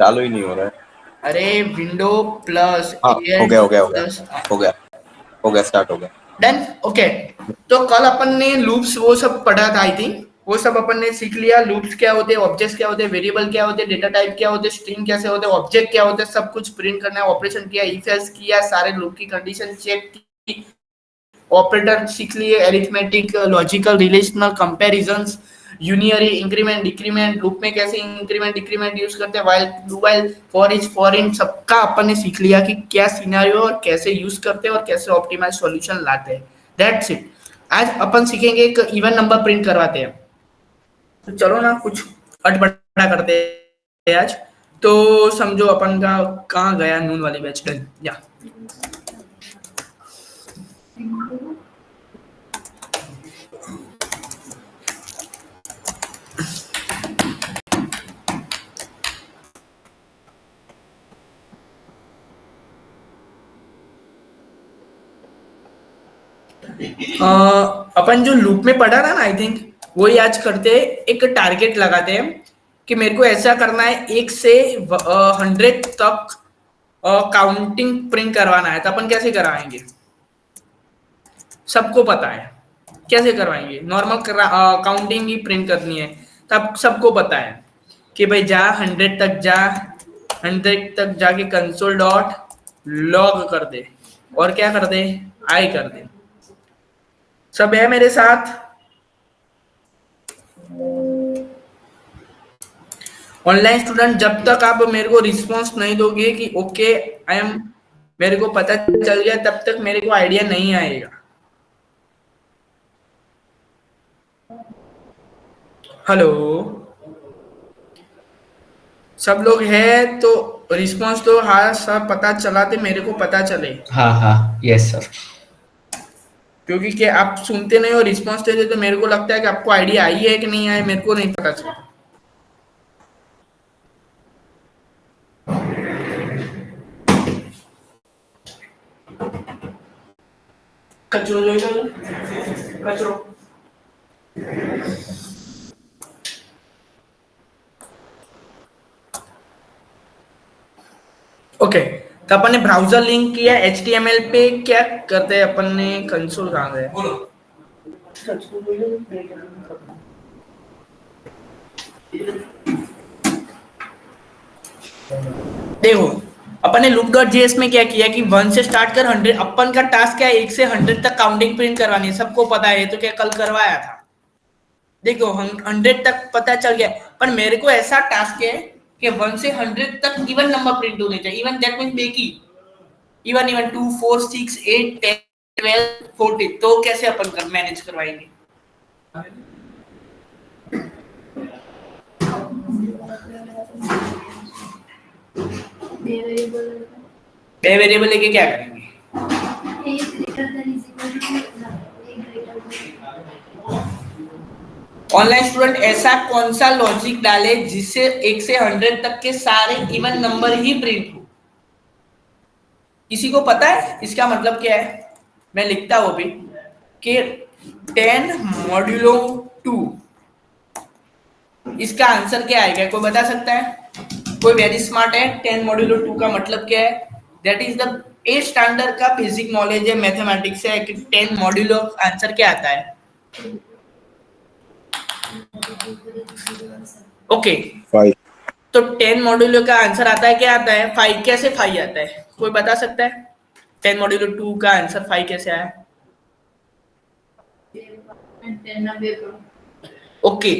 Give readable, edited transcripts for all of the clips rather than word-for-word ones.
चालू ही नहीं हो रहा है। अरे विंडो प्लस हाँ, हो गया प्लस स्टार्ट हो गया। डन। ओके, तो कल अपन ने लूप्स वो सब पढ़ा था, आई थिंक वो सब अपन ने सीख लिया। लूप्स क्या होते हैं, ऑब्जेक्ट्स क्या होते हैं, वेरिएबल क्या होते हैं, डेटा टाइप क्या होते हैं, स्ट्रिंग कैसे होते हैं, ऑब्जेक्ट क्या होते हैं, सब कुछ प्रिंट करना है, ऑपरेशन किया, इफ एल्स किया, सारे लूप की कंडीशन चेक की, ऑपरेटर सीख लिए, arithmetic, logical, relational, comparisons, unary, increment, decrement, loop में कैसे इंक्रीमेंट डिक्रीमेंट यूज करते हैं, while, do while, for each, for in, सबका अपन ने सीख लिया कि क्या सिनेरियो और कैसे यूज करते हैं और कैसे ऑप्टिमाइज सॉल्यूशन लाते हैं। That's it. आज अपन सीखेंगे एक इवन नंबर प्रिंट करवाते हैं। तो चलो ना कुछ अटपटा करते हैं आज। तो समझो अपन का कहाँ गया नून वाली बैच। डन या अपन जो लूप में पढ़ा था ना, आई थिंक वही आज करते हैं। एक टारगेट लगाते हैं कि मेरे को ऐसा करना है, 1 से 100 तक काउंटिंग प्रिंट करवाना है। तो अपन कैसे करवाएंगे, सबको पता है कैसे करवाएंगे। नॉर्मल काउंटिंग ही प्रिंट करनी है, तब सबको पता है कि भाई जा 100 तक जा, 100 तक जाके कंसोल डॉट लॉग कर दे और क्या कर दे, आई कर दे। सब है मेरे साथ? ऑनलाइन स्टूडेंट, जब तक आप मेरे को रिस्पॉन्स नहीं दोगे कि ओके आई एम, मेरे को पता चल गया, तब तक मेरे को आइडिया नहीं आएगा। हेलो, सब लोग हैं तो रिस्पॉन्स दो। हाँ सब पता चला तो मेरे को पता चले। हाँ हाँ, यस सर। क्योंकि क्या आप सुनते नहीं हो, रिस्पॉन्स देते तो मेरे को लगता है कि आपको आइडिया आई है कि नहीं आई, मेरे को नहीं पता चला। कचरो जो कचरो। ओके, तो अपन ने ब्राउजर लिंक किया HTML पे। क्या करते हैं अपन ने, कंसोल कहाँ गया, देखो अपन ने loop.js में क्या किया कि 1 से स्टार्ट कर 100। अपन का टास्क क्या है, 1 से 100 तक काउंटिंग प्रिंट करवानी है, सबको पता है। तो क्या कल करवाया था, देखो हम 100 तक पता चल गया। पर मेरे को ऐसा टास्क है कि 1 से 100 तक इवन नंबर प्रिंट होने चाहिए। इवन दैट मींस बेकी, इवन 2 4 6 8 10 12 14। तो कैसे अपन कर मैनेज करवाएंगे? बे वेरिएबल लेके क्या करेंगे? ऑनलाइन स्टूडेंट, ऐसा कौन सा लॉजिक डाले जिससे 1 से 100 तक के सारे इवन नंबर ही प्रिंट हो? किसी को पता है इसका मतलब क्या है? मैं लिखता हूं भी कि 10 मॉड्यूलो 2, इसका आंसर क्या आएगा? कोई बता सकता है? कोई वेरी स्मार्ट है? 10 मॉड्यूलो 2 का मतलब क्या है? दैट इज द 8 स्टैंडर्ड का बेसिक नॉलेज है, मैथमेटिक्स है कि 10 मॉड्यूलो आंसर क्या आता है? ओके, 5। तो 10 मॉड्यूलो का आंसर आता है, क्या आता है? 5। कैसे 5 आता है, कोई बता सकता है? 10 मॉड्यूलो 2 का आंसर 5 कैसे आया? ओके,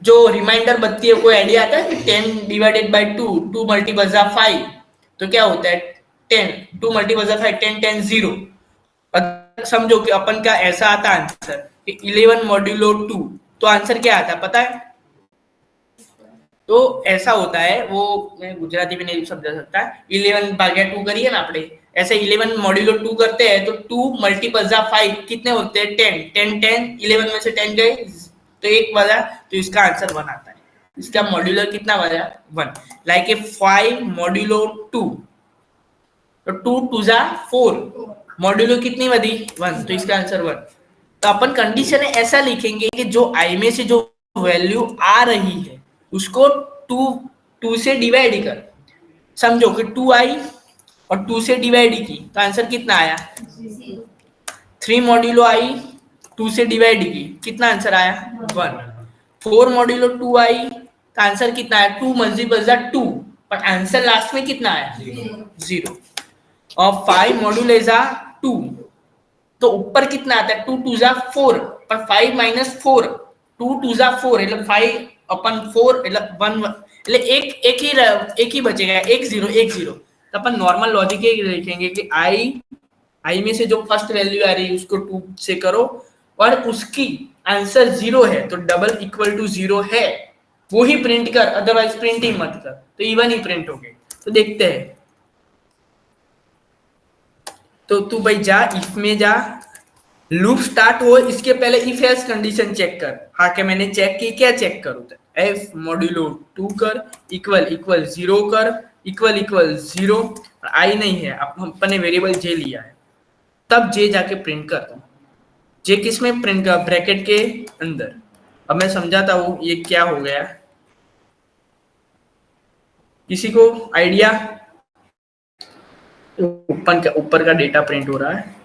जो रिमाइंडर बत्ती है, कोई आइडिया आता है कि 10 डिवाइडेड बाय 2, 2 मल्टीपल जा 5, तो क्या होता है? 10, 2 मल्टीपल जा 5, 10 10 0। समझो कि अपन का ऐसा आता आंसर कि 11 मॉड्यूलो 2, तो आंसर क्या आता है पता है? तो ऐसा होता है, वो मैं गुजराती में नहीं समझा सकता। 11 भाग्या 2 करिए ना अपने, ऐसे 11 मॉड्यूलो 2 करते हैं तो 2 मल्टीपल जा 5 कितने होते हैं? 10 10 10। 11 में से 10 गए तो 1 बचा, तो इसका आंसर 1 आता है। इसका मॉड्यूलर कितना बचा? 1। लाइक ए 5 मॉड्यूलो 2, तो 2 2 जा 4, मॉड्यूलो कितनी बची? 1, तो इसका आंसर 1। तो अपन कंडीशन ऐसा लिखेंगे कि जो आई में से जो वैल्यू आ रही है उसको 2 से डिवाइड कर। समझो कि 2i और 2 से डिवाइड की तो आंसर कितना आया 3 मॉड्यूलो i 2 से डिवाइड की कितना आंसर आया 1 4 मॉड्यूलो 2i का आंसर कितना आया 2 मल्टीपल 2 पर आंसर लास्ट में कितना आया 0 और 5 मॉड्यूल एज 2 तो ऊपर कितना आता है 2 2 जा 4 पर 5 माइनस 4 2 2 जा 4 मतलब 5 अपन 4 मतलब 1 मतलब एक ही बचेगा 1 0 1 0 तो अपन नॉर्मल लॉजिक ही लिखेंगे कि आई में से जो फर्स्ट वैल्यू आ रही है उसको 2 से करो और उसकी आंसर 0 है तो डबल इक्वल टू 0 है वो ही प्रिंट कर अदरवाइज प्रिंट ही मत कर तो इवन ही प्रिंट हो गए तो देखते हैं तो तू भाई जा इफ में जा लूप स्टार्ट हो इसके पहले इफ एल्स कंडीशन चेक कर हाँ क्या मैंने चेक की क्या चेक करूँ एफ मॉड्यूलो 2 कर इक्वल इक्वल 0 कर इक्वल इक्वल 0 आई नहीं है अपन ने वेरिएबल जे लिया है तब जे जाके प्रिंट कर दो जे किस में प्रिंट कर ब्रैकेट के अंदर अब मैं समझाता हूँ ये क्या हो गया किसी को आइडिया ऊपर का डेटा प्रिंट हो रहा है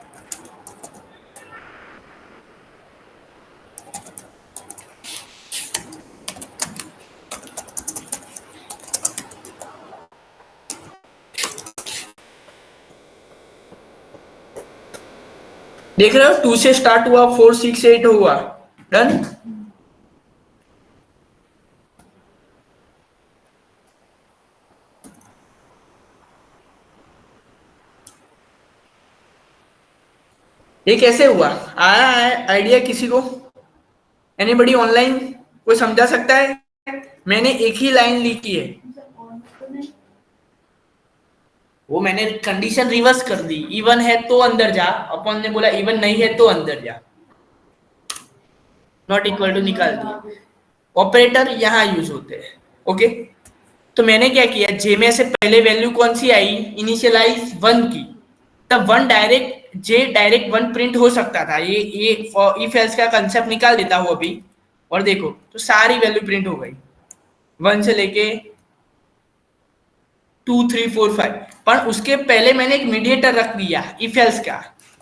देख रहे हो 2 से स्टार्ट हुआ 4 6 8 हुआ डन ये कैसे हुआ आया आइडिया किसी को एनीबॉडी ऑनलाइन कोई समझा सकता है मैंने एक ही लाइन लिखी है वो मैंने कंडीशन रिवर्स कर दी इवन है तो अंदर जा अपन ने बोला इवन नहीं है तो अंदर जा नॉट इक्वल टू निकाल दिया ऑपरेटर यहाँ यूज होते हैं ओके तो मैंने क्या किया जे में से पहले वैल्यू कौन सी आई इनिशियलाइज 1 की तब 1 डायरेक्ट 1 प्रिंट हो सकता था ये इफ एल्स का कंसेप्ट निकाल देता हूँ अभी और देखो तो सारी वैल्यू प्रिंट हो गई 1 से लेके 2 3 4 5 पर उसके पहले मैंने एक मीडिएटर रख दिया इफ एल्स का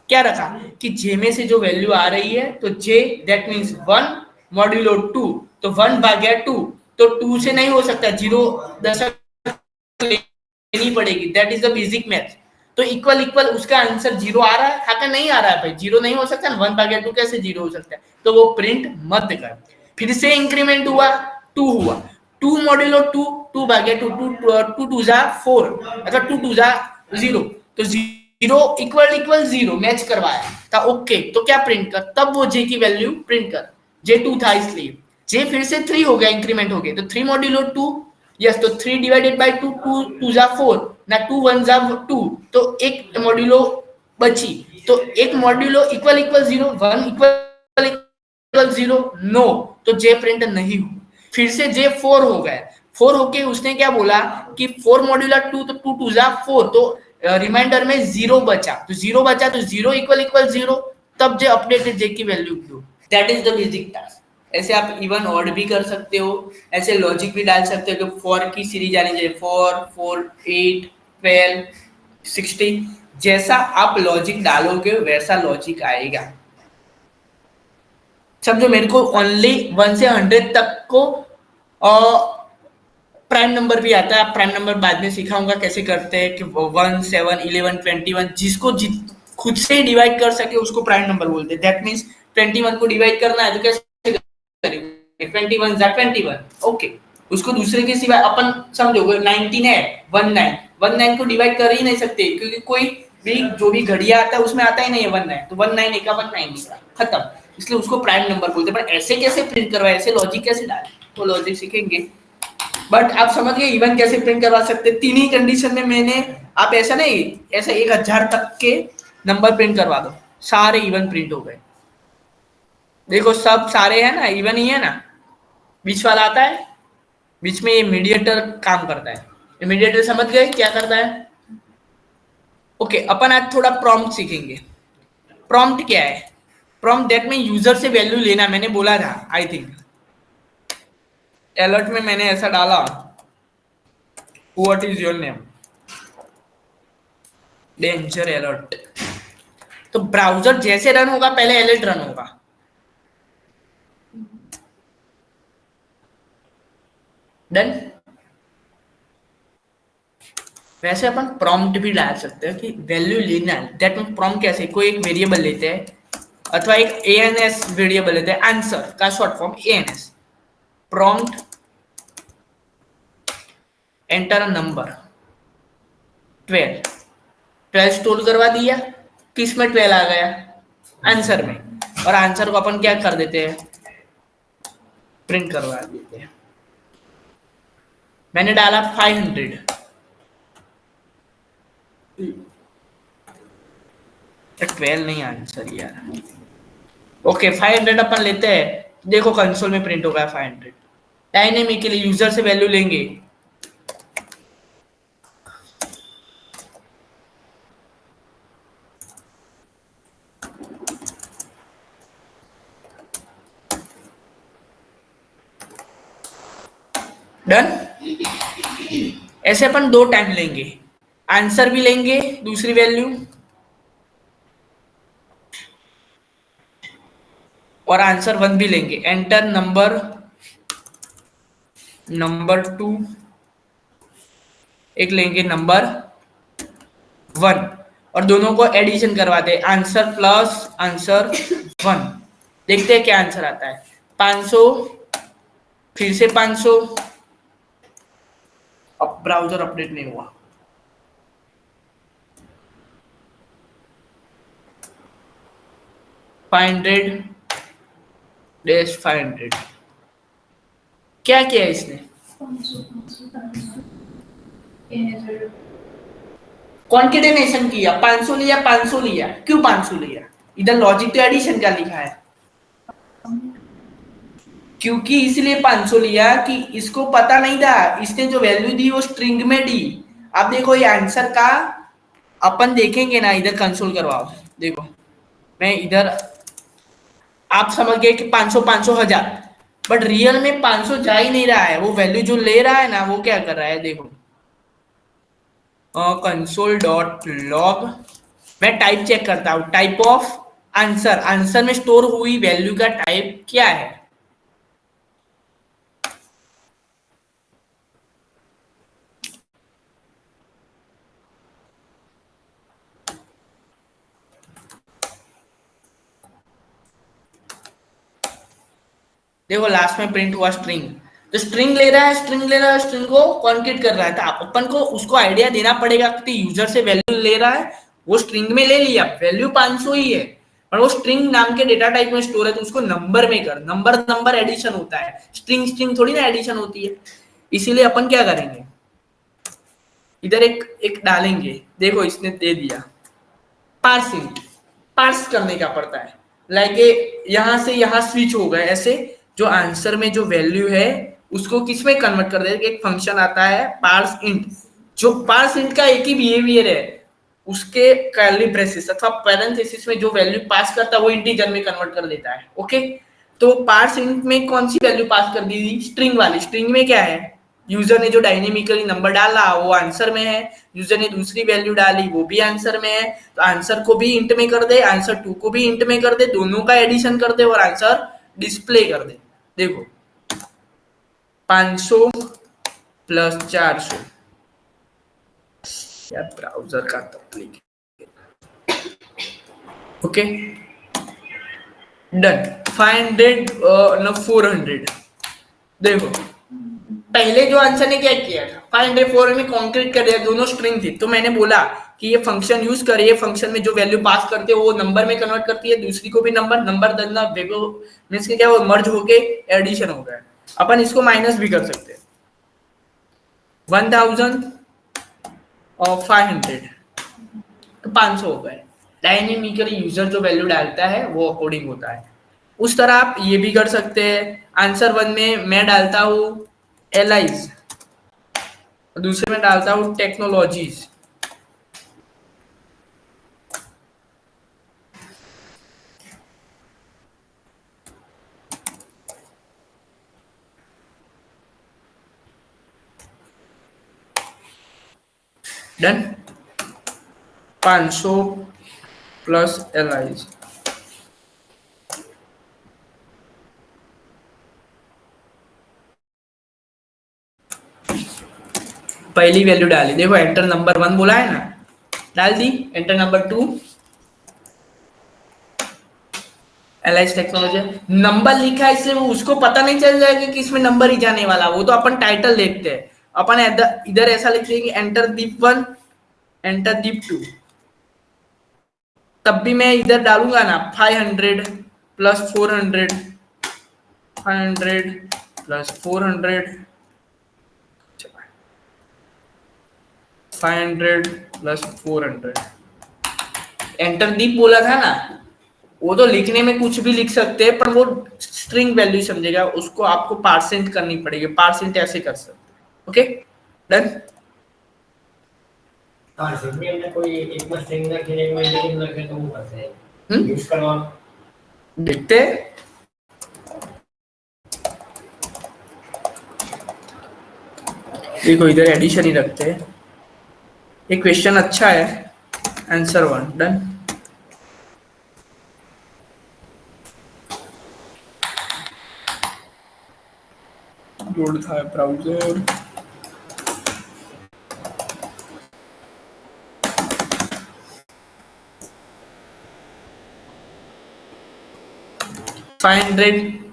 क्या रखा कि जे में से जो वैल्यू आ रही है तो जे दैट मींस 1 मॉड्यूलो 2 तो 1 भाग्या 2 तो 2 से नहीं हो सकता 0 दशक लेनी पड़ेगी that is the basic math तो इक्वल इक्वल उसका आंसर 0 आ रहा है हाँ नहीं आ रहा है भाई 0 नहीं हो सकता 1 भाग्या 2 कैसे 0 हो सकता है तो वो प्रिंट मत कर फिर से इंक्रीमेंट हुआ 2 हुआ 2 मॉड्यूलो 2 2 भाग्या 2 2 2 जा 4 अगर 2 2 जा 0 तो 0 इक्वल इक्वल 0 मैच करवाया था ओके तो क्या प्रिंट कर तब वो जे की वैल्यू प्रिंट कर जे 2 था इसलिए जे फिर से 3 हो गया इंक्रीमेंट हो गया तो 3 मॉड्यूलो 2 यस तो 3 डिवाइडेड बाय 2 2 2 जा 4 ना 2 1 जा 2 तो एक मॉड्यूलो बची तो एक modulo equal equal 0 1 equal equal 0 no तो जे प्रिंट नहीं हो फिर से जे 4 हो गया 4 होके उसने क्या बोला कि 4 मॉड्यूलर 2 तो 2 2 जा 4 तो रिमाइंडर में 0 बचा तो 0 बचा तो 0 इक्वल इक्वल 0 तब जे अपडेटेड जे की वैल्यू दो that is the basic task ऐसे आप इवन ऑड भी कर सकते हो ऐसे लॉजिक भी डाल सकते हो कि 4 की सीरीज आनी चाहिए 4 4 8 12 60 जैसा आप लॉजिक डालोगे वैसा लॉजिक आएगा समझो मेरे को ओनली 1 से 100 तक को प्राइम नंबर भी आता है प्राइम नंबर बाद में सिखाऊंगा कैसे करते हैं कि 1 7 11 21 जिसको खुद से डिवाइड कर सके उसको प्राइम नंबर बोलते हैं दैट मींस 21 को डिवाइड करना है तो कैसे करेंगे 21 जा 21 ओके उसको दूसरे के सिवाय अपन समझो 19 है 19 को डिवाइड कर ही नहीं सकते क्योंकि कोई भी जो भी घड़िया आता है उसमें आता ही नहीं है 19 तो 19 एक 19 खत्म इसलिए उसको प्राइम नंबर बोलते हैं पर ऐसे कैसे प्रिंट करवाए ऐसे लॉजिक कैसे डाले तो लॉजिक सीखेंगे बट आप समझ गए इवन कैसे प्रिंट करवा सकते तीन ही कंडीशन में मैंने आप ऐसा नहीं ऐसे 1000 तक के नंबर प्रिंट करवा दो सारे इवन प्रिंट हो गए देखो सब सारे है ना इवन ही है ना बीच वाला आता है बीच में ये मीडिएटर काम करता है ये मीडिएटर समझ गए क्या करता है ओके अपन आज थोड़ा प्रॉम्प्ट सीखेंगे प्रॉम्प्ट क्या है प्रॉम्प्ट दैट में यूजर से वैल्यू लेना मैंने बोला था आई थिंक अलर्ट में मैंने ऐसा डाला what is your name danger alert. तो ब्राउजर जैसे रन होगा पहले अलर्ट रन होगा। डन। वैसे अपन प्रॉम्प्ट भी डाल सकते हैं कि वैल्यू लेना है, दैट मीन प्रॉम्प्ट कैसे, कोई एक वेरिएबल लेते हैं अथवा एक एएनएस वेरिएबल लेते हैं, आंसर का short form ANS, prompt enter a number 12, 12 store करवा दिया, किस में 12 आ गया, आंसर में, और आंसर को अपन क्या कर देते हैं, प्रिंट करवा देते हैं। मैंने डाला 500, तो 12 नहीं आंसर यार। ओके 500 अपन लेते हैं, देखो कंसोल में प्रिंट होगा 500। डायनेमिकली यूजर से वैल्यू लेंगे, डन। ऐसे अपन 2 टाइम लेंगे, आंसर भी लेंगे दूसरी वैल्यू और आंसर 1 भी लेंगे, एंटर नंबर 2, एक लेंगे नंबर 1 और दोनों को एडिशन करवाते हैं, आंसर प्लस आंसर 1। देखते हैं क्या आंसर आता है, 500, फिर से 500। अब ब्राउजर अपडेट नहीं हुआ, $500 क्या किया इसने, कॉन्केटेनेशन किया, 500 लिया, 500 लिया, क्यों 500 लिया, इधर लॉजिक तो एडिशन का लिखा है, क्योंकि इसलिए 500 लिया कि इसको पता नहीं था, इसने जो वैल्यू दी वो स्ट्रिंग में दी। अब देखो ये आंसर का अपन देखेंगे ना, इधर कंसोल करवाओ, देखो मैं इधर, आप समझ गए कि 500 500 1000, बट रियल में 500 जा ही नहीं रहा है, वो वैल्यू जो ले रहा है ना वो क्या कर रहा है, देखो कंसोल डॉट लॉग, मैं टाइप चेक करता हूं, टाइप ऑफ आंसर, आंसर में स्टोर हुई वैल्यू का टाइप क्या है, देखो लास्ट में प्रिंट हुआ स्ट्रिंग, तो स्ट्रिंग ले रहा है, स्ट्रिंग ले रहा है, स्ट्रिंग को कॉन्केट कर रहा है, तो अपन को उसको आइडिया देना पड़ेगा कि यूजर से वैल्यू ले रहा है, वो स्ट्रिंग में ले लिया, वैल्यू 500 ही है, और वो स्ट्रिंग नाम के डेटा टाइप में स्टोर है, तो उसको नंबर में कर, नंबर नंबर एडिशन होता है, स्ट्रिंग स्ट्रिंग थोड़ी ना एडिशन होती है। इसीलिए अपन क्या करेंगे, इधर एक एक डालेंगे, देखो इसने दे दिया पार्सिंग, पार्स करने का पड़ता है, लाइक यहां से यहां स्विच हो गए, ऐसे जो आंसर में जो वैल्यू है उसको किस में कन्वर्ट कर देते, एक फंक्शन आता है पार्स इंट, जो पार्स इंट का एक ही बिहेवियर है, उसके कर्ली ब्रेसेस अथवा पैरेंथेसिस में जो वैल्यू पास करता है वो इंटीजर में कन्वर्ट कर देता है। ओके, तो पार्स इंट में कौन सी वैल्यू पास कर दी थी, स्ट्रिंग वाली, स्ट्रिंग में क्या है, यूजर ने जो डायनेमिकली नंबर डाला वो आंसर में है, यूजर ने दूसरी वैल्यू डाली वो भी आंसर में है, तो आंसर को भी इंट में कर दे, आंसर 2 को भी इंट में कर दे, दोनों का एडिशन कर दे और आंसर डिस्प्ले कर दे। देखो 500 प्लस 400, यार ब्राउजर का तकलीफ। ओके डन, 500 न 400, देखो पहले जो आंसर ने क्या किया था, 500 400 में कॉन्क्रीट कर दिया, दोनों स्ट्रिंग थी, तो मैंने बोला कि ये फंक्शन यूज करिए, फंक्शन में जो वैल्यू पास करते हैं वो नंबर में कन्वर्ट करती है, दूसरी को भी नंबर, नंबर देना देखो मींस क्या, वो मर्ज होके एडिशन हो गया, अपन इसको माइनस भी कर सकते हैं, 1000 और 500 तो 500 हो गए, डायनेमिकली यूजर जो वैल्यू डालता है वो अकॉर्डिंग होता है। उस तरह आप ये भी कर सकते हैं, आंसर 1 में मैं डालता हूं एलाइज, दूसरे में डालता हूं टेक्नोलॉजीज, डन। 500 plus LI। पहली वैल्यू डाली, देखो एंटर नंबर 1 बोला है ना, डाल दी। Enter number 2 allies technology, number लिखा है इसलिए वो उसको पता नहीं चल जाएगा कि इसमें नंबर ही जाने वाला, वो तो अपन टाइटल देखते हैं। अपन इधर ऐसा लिख देंगे एंटर दीप 1 एंटर दीप 2, तब भी मैं इधर डालूंगा ना 500 प्लस 400 500 प्लस 400 500 प्लस 400 एंटर दीप बोला था ना, वो तो लिखने में कुछ भी लिख सकते हैं पर वो स्ट्रिंग वैल्यू समझेगा, उसको आपको पार्सेंट करनी पड़ेगी, पार्सेंट ऐसे कर सकते। Okay done. पार्सेंट में हमने कोई एक में स्ट्रिंग रखे एक में इंटीजर रखे तो वो कैसे है यूज करवा देखते हैं। देखो इधर एडिशन ही रखते हैं। ये क्वेश्चन अच्छा है, आंसर 1 डन। लोड था ब्राउजर,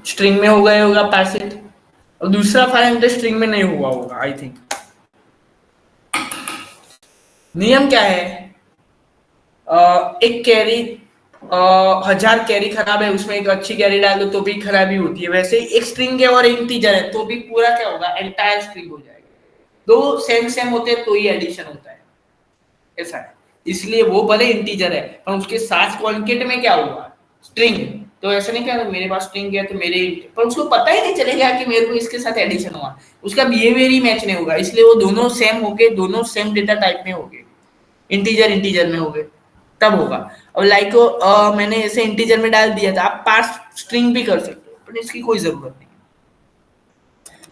स्ट्रिंग में हो गया होगा पार्सेंट, और दूसरा 500 स्ट्रिंग में नहीं हुआ होगा आई थिंक। नियम क्या है, एक कैरी 1000 कैरी खराब है, उसमें एक अच्छी कैरी डाल दो तो भी खराबी होती है, वैसे एक स्ट्रिंग है और एक इंटीजर है तो भी पूरा क्या होगा, एंटायर स्ट्रिंग हो जाएगा। दो सेम होते हैं तो ही एडिशन होता है, ऐसा है। इसलिए वो भले इंटीजर है पर उसके साथ कॉन्केट में क्या हुआ, स्ट्रिंग, तो ऐसा नहीं क्या मेरे पास स्ट्रिंग है तो मेरे, पर उसको पता ही नहीं चलेगा कि मेरे को इसके साथ एडिशन हुआ, उसका बिहेवियर ही मैच नहीं होगा, इसलिए वो दोनों सेम होके, दोनों सेम डेटा टाइप में होंगे, इंटीजर में होंगे तब होगा। और लाइक मैंने ऐसे इंटीजर में डाल दिया था, आप पार्स स्ट्रिंग भी कर सकते हो पर इसकी कोई जरूरत नहीं।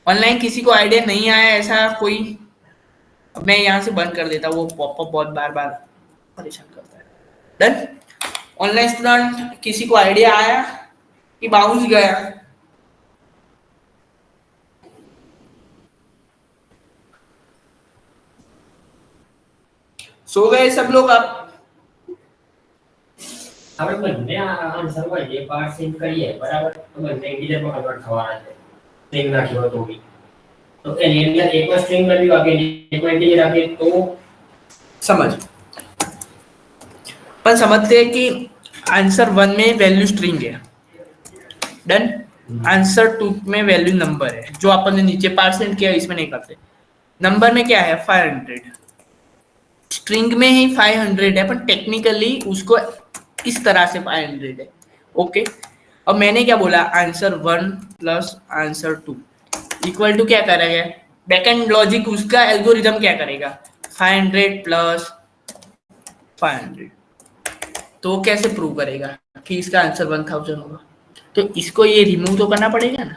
ऑनलाइन किसी को आइडिया नहीं आया ऐसा कोई, मैं यहाँ से बंद कर देता, वो पॉपअप बहुत बार बार परेशान करता है। डन। ऑनलाइन स्टूडेंट किसी को आइडिया आया कि बाउंस गया? सो गए सब लोग आप? આપણે બંને આન્સર હોય એ પાર્ટ સેમ કરીએ બરાબર, તો બંને ઇન્ટીજર માં કન્વર્ટ થવાના છે સ્ટ્રિંગ નાખ્યો તો બી, તો એની અંદર એક માં સ્ટ્રિંગ વેલ્યુ આપે એક માં ઇન્ટીજર આપે તો समझ, पर समझते हैं कि आंसर 1 में वैल्यू स्ट्रिंग है, डन। आंसर 2 में वैल्यू नंबर है, जो अपन ने नीचे पार्सेंट किया इसमें नहीं करते। नंबर में क्या है 500, स्ट्रिंग में ही 500 है पर टेक्निकली उसको इस तरह से 500 है। ओके, अब मैंने क्या बोला, answer 1 plus answer 2 equal to क्या करेगा, बैकएंड लॉजिक उसका एल्गोरिथम क्या करेगा, 500 प्लस 500, तो कैसे प्रूव करेगा कि इसका आंसर 1000 होगा, तो इसको ये रिमूव तो करना पड़ेगा ना,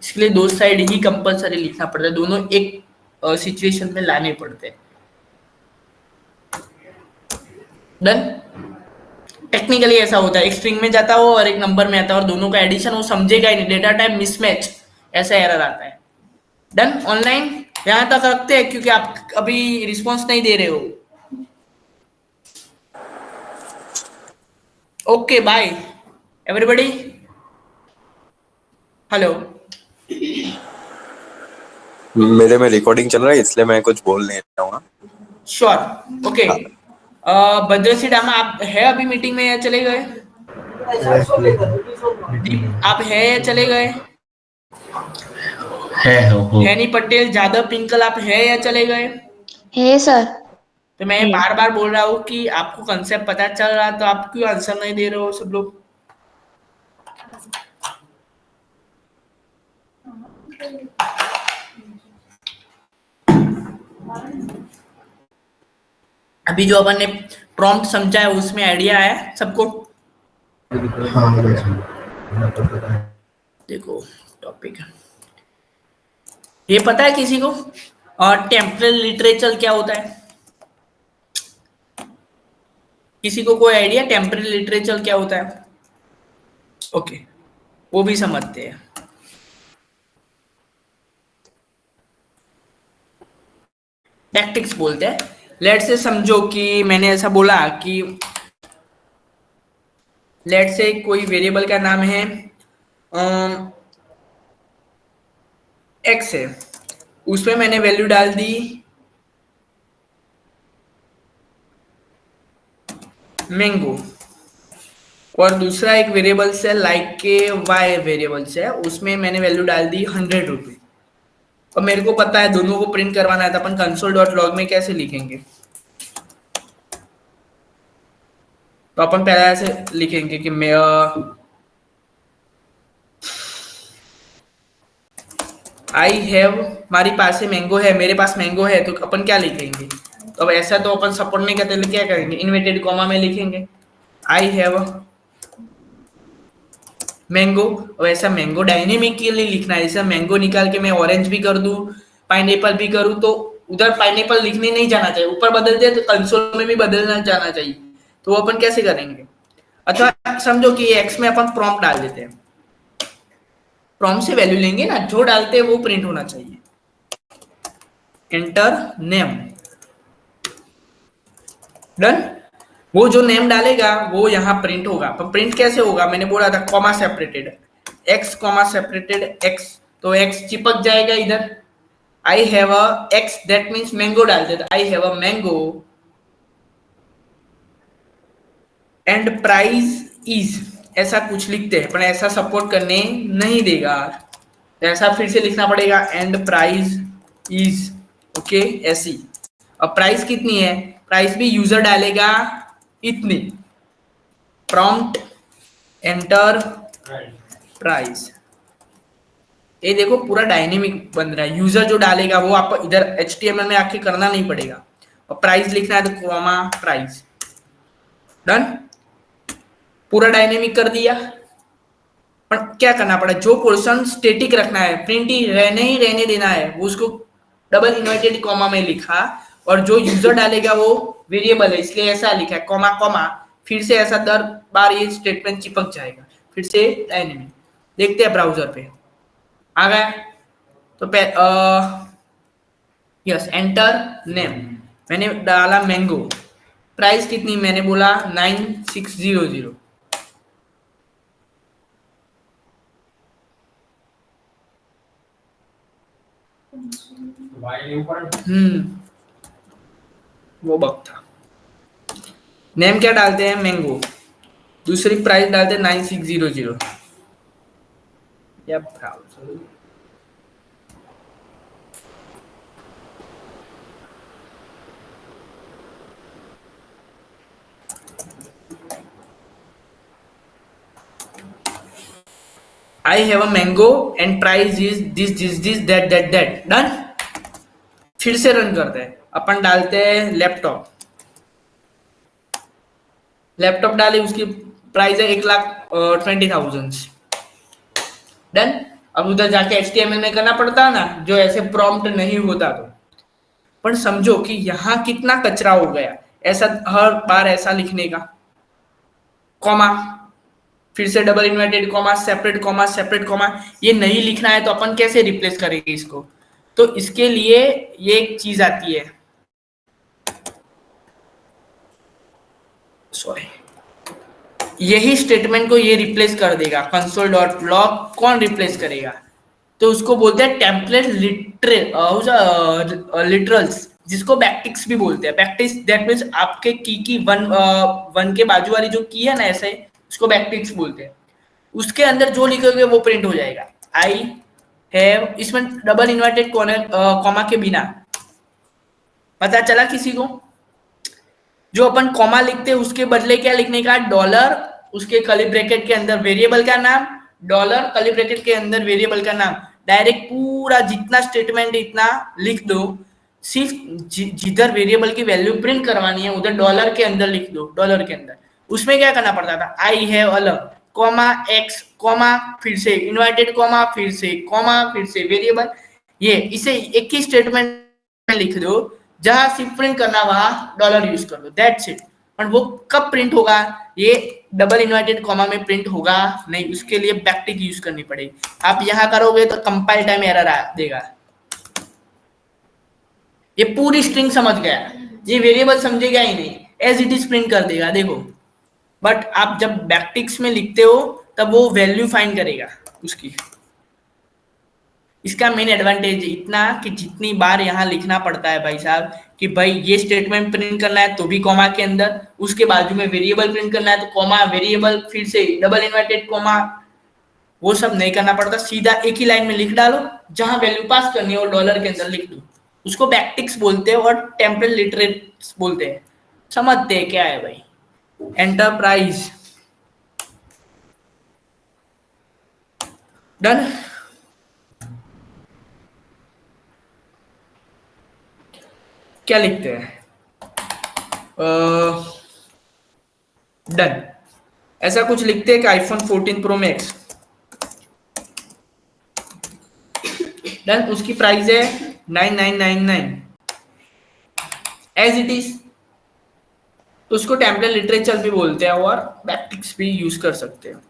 इसके लिए दो साइड ही कंपलसरी लिखना पड़ता है, दोनों एक सिचुएशन में लाने पड़ते हैं। डन। टेक्निकली ऐसा होता है, एक स्ट्रिंग में जाता हो और एक नंबर में आता है और दोनों का एडिशन वो समझेगा ही नहीं, डेटा टाइप मिसमैच, ऐसा एरर आता है। डन। ऑनलाइन यहां तक रखते हैं क्योंकि आप अभी रिस्पॉन्स नहीं दे रहे हो। Okay by everybody. हेलो, मेरे में रिकॉर्डिंग चल रहा है इसलिए मैं कुछ बोल नहीं रहा हूँ। Sure, okay. भद्रसी डामा आप है अभी मीटिंग में या चले गए? आप है या चले गए? है नहीं पटेल, जादव, पिंकल आप है या चले गए? है सर। तो मैं बार बार बोल रहा हूँ कि आपको कंसेप्ट पता चल रहा तो आप क्यों आंसर नहीं दे रहे हो सब लोग? अभी जो अपन ने प्रॉम्प्ट समझा है उसमें आइडिया आया सबको? देखो टॉपिक ये पता है किसी को, और टेम्परल लिटरेचर क्या होता है? किसी को कोई आइडिया टेम्पररी लिटरेचर क्या होता है? ओके, वो भी समझते हैं। टैक्टिक्स बोलते हैं। लेट से समझो कि मैंने ऐसा बोला कि लेट से कोई वेरिएबल का नाम है एक्स है, उसमें मैंने वैल्यू डाल दी मैंगो, और दूसरा एक वेरिएबल से लाइक के वाई वेरिएबल से उसमें मैंने वैल्यू डाल दी 100 रुपये। और मेरे को पता है दोनों को प्रिंट करवाना है, तो अपन console.log में कैसे लिखेंगे? तो अपन पहले ऐसे लिखेंगे कि मैं आई हैव, हमारी पास है मैंगो है, मेरे पास मैंगो है, तो अपन क्या लिखेंगे? तो अब ऐसा तो अपन सपोर्ट नहीं करते, तो क्या करेंगे? इन्वर्टेड कॉमा में लिखेंगे आई हैव मैंगो। और ऐसा मैंगो डायनेमिक के लिए लिखना है, जैसे मैंगो निकाल के मैं ऑरेंज भी कर दूं, पाइनएप्पल भी करूं, तो उधर पाइनएप्पल लिखने नहीं जाना चाहिए, ऊपर बदल दे तो कंसोल में भी बदलना जाना चाहिए। तो वो अपन कैसे करेंगे? अथवा समझो कि एक्स में अपन प्रॉम्प्ट डाल देते हैं, प्रॉम्प्ट से वैल्यू लेंगे ना, जो डालते हैं वो प्रिंट होना चाहिए। Enter name, done. वो जो नेम डालेगा वो यहाँ प्रिंट होगा। पर प्रिंट कैसे होगा? मैंने बोला था comma separated, x comma separated x, तो एक्स चिपक जाएगा इधर। I have a x, that means mango डालते थे, I have a mango and price is, ऐसा कुछ लिखते हैं, पर ऐसा सपोर्ट करने नहीं देगा, ऐसा फिर से लिखना पड़ेगा एंड प्राइस इज, ओके ऐसी। अब प्राइस कितनी है? प्राइस भी यूजर डालेगा इतनी, प्रॉम्प्ट एंटर प्राइस। ये देखो पूरा डायनेमिक बन रहा है, यूजर जो डालेगा वो आप इधर HTML में आके करना नहीं पड़ेगा। और प्राइस लिखना है तो कॉमा प्राइस, डन। पूरा डायनेमिक कर दिया। पर क्या करना पड़ा? जो पोर्शन स्टैटिक रखना है, प्रिंट ही रहने देना है, वो उसको डबल इन्वर्टेड कॉमा में लिखा, और जो यूजर डालेगा वो वेरिएबल है इसलिए ऐसा लिखा है कॉमा कॉमा, फिर से ऐसा दर बार ये स्टेटमेंट चिपक जाएगा, फिर से डायनेमिक। देखते हैं ब्राउजर पे आ गया। तो यस, एंटर नेम, मैंने डाला मैंगो, प्राइस कितनी? मैंने बोला 9600। वो बग था। नेम क्या डालते हैं? मैंगो, दूसरी प्राइस डालते हैं 9600। या browser I have a mango and price is this that done। फिर से रन करते हैं, अपन डालते हैं लैपटॉप, लैपटॉप डाले, उसकी प्राइस है 1,20,000, डन। अब उधर जाके HTML में करना पड़ता है ना, जो ऐसे प्रॉम्प्ट नहीं होता तो। पर समझो कि यहाँ कितना कचरा हो गया, ऐसा हर बार ऐसा लिखने का, कॉमा, फिर से double inverted comma, separate comma, separate comma, ये नहीं लिखना है तो अपन कैसे रिप्लेस करेंगे इसको? तो इसके लिए ये एक चीज आती है, सॉरी, यही स्टेटमेंट को ये रिप्लेस कर देगा। console.log कौन रिप्लेस करेगा? तो उसको बोलते हैं टेम्पलेट लिटरल्स, जिसको बैकटिक्स भी बोलते हैं। बैकटिक्स दैट मींस आपके की वन के बाजू वाली जो की है ना, ऐसे उसको बैकटिक्स बोलते हैं। उसके अंदर जो लिखोगे वो प्रिंट हो जाएगा। आई हैव, इसमें डबल इन्वर्टेड कॉमा के बिना, पता चला किसी को? जो अपन कॉमा लिखते हैं उसके बदले क्या लिखने का? डॉलर, उसके कर्ली ब्रैकेट के अंदर वेरिएबल का नाम, डॉलर कर्ली ब्रैकेट के अंदर वेरिएबल का नाम, डायरेक्ट पूरा जितना स्टेटमेंट इतना लिख दो। सिर्फ जिधर वेरिएबल की वैल्यू प्रिंट करवानी है उधर डॉलर के अंदर लिख दो, डॉलर के अंदर। उसमें क्या करना पड़ता था? आई हैव अलग, कॉमा एक्स, कॉमा, फिर से इन्वर्टेड कॉमा, फिर से कॉमा, फिर से वेरिएबल। ये इसे एक ही स्टेटमेंट में लिख दो, जहां सिर्फ प्रिंट करना वहां डॉलर यूज कर दो, दैट्स इट। पर वो कब प्रिंट होगा, ये डबल इन्वर्टेड कॉमा में प्रिंट होगा नहीं, उसके लिए बैकटिक यूज करनी पड़ेगी। आप यहां करोगे तो कंपाइल टाइम एरर देगा। ये पूरी स्ट्रिंग समझ गया, ये वेरिएबल समझेगा ही नहीं, एज इट इज प्रिंट कर देगा, देखो। बट आप जब बैकटिक्स में लिखते हो तब वो वैल्यू फाइंड करेगा उसकी। इसका मेन एडवांटेज इतना कि जितनी बार यहाँ लिखना पड़ता है भाई साहब कि भाई ये स्टेटमेंट प्रिंट करना है तो भी कॉमा के अंदर, उसके बाजू में वेरिएबल प्रिंट करना है तो कॉमा, वेरिएबल, फिर से डबल इन्वर्टेड कॉमा, वो सब नहीं करना पड़ता। सीधा एक ही लाइन में लिख डालो, जहां वैल्यू पास करनी है वो डॉलर के अंदर लिख दो। उसको बैकटिक्स बोलते हैं और टेम्परल लिटरेट्स बोलते हैं। समझते हैं क्या है भाई एंटरप्राइज। डन। क्या लिखते हैं, डन, ऐसा कुछ लिखते हैं कि आईफोन 14 प्रो मैक्स, डन। उसकी प्राइस है 9999 एज इट इज। तो उसको टेम्पलेट लिटरेचर भी बोलते हैं और बैकटिक्स भी यूज कर सकते हैं।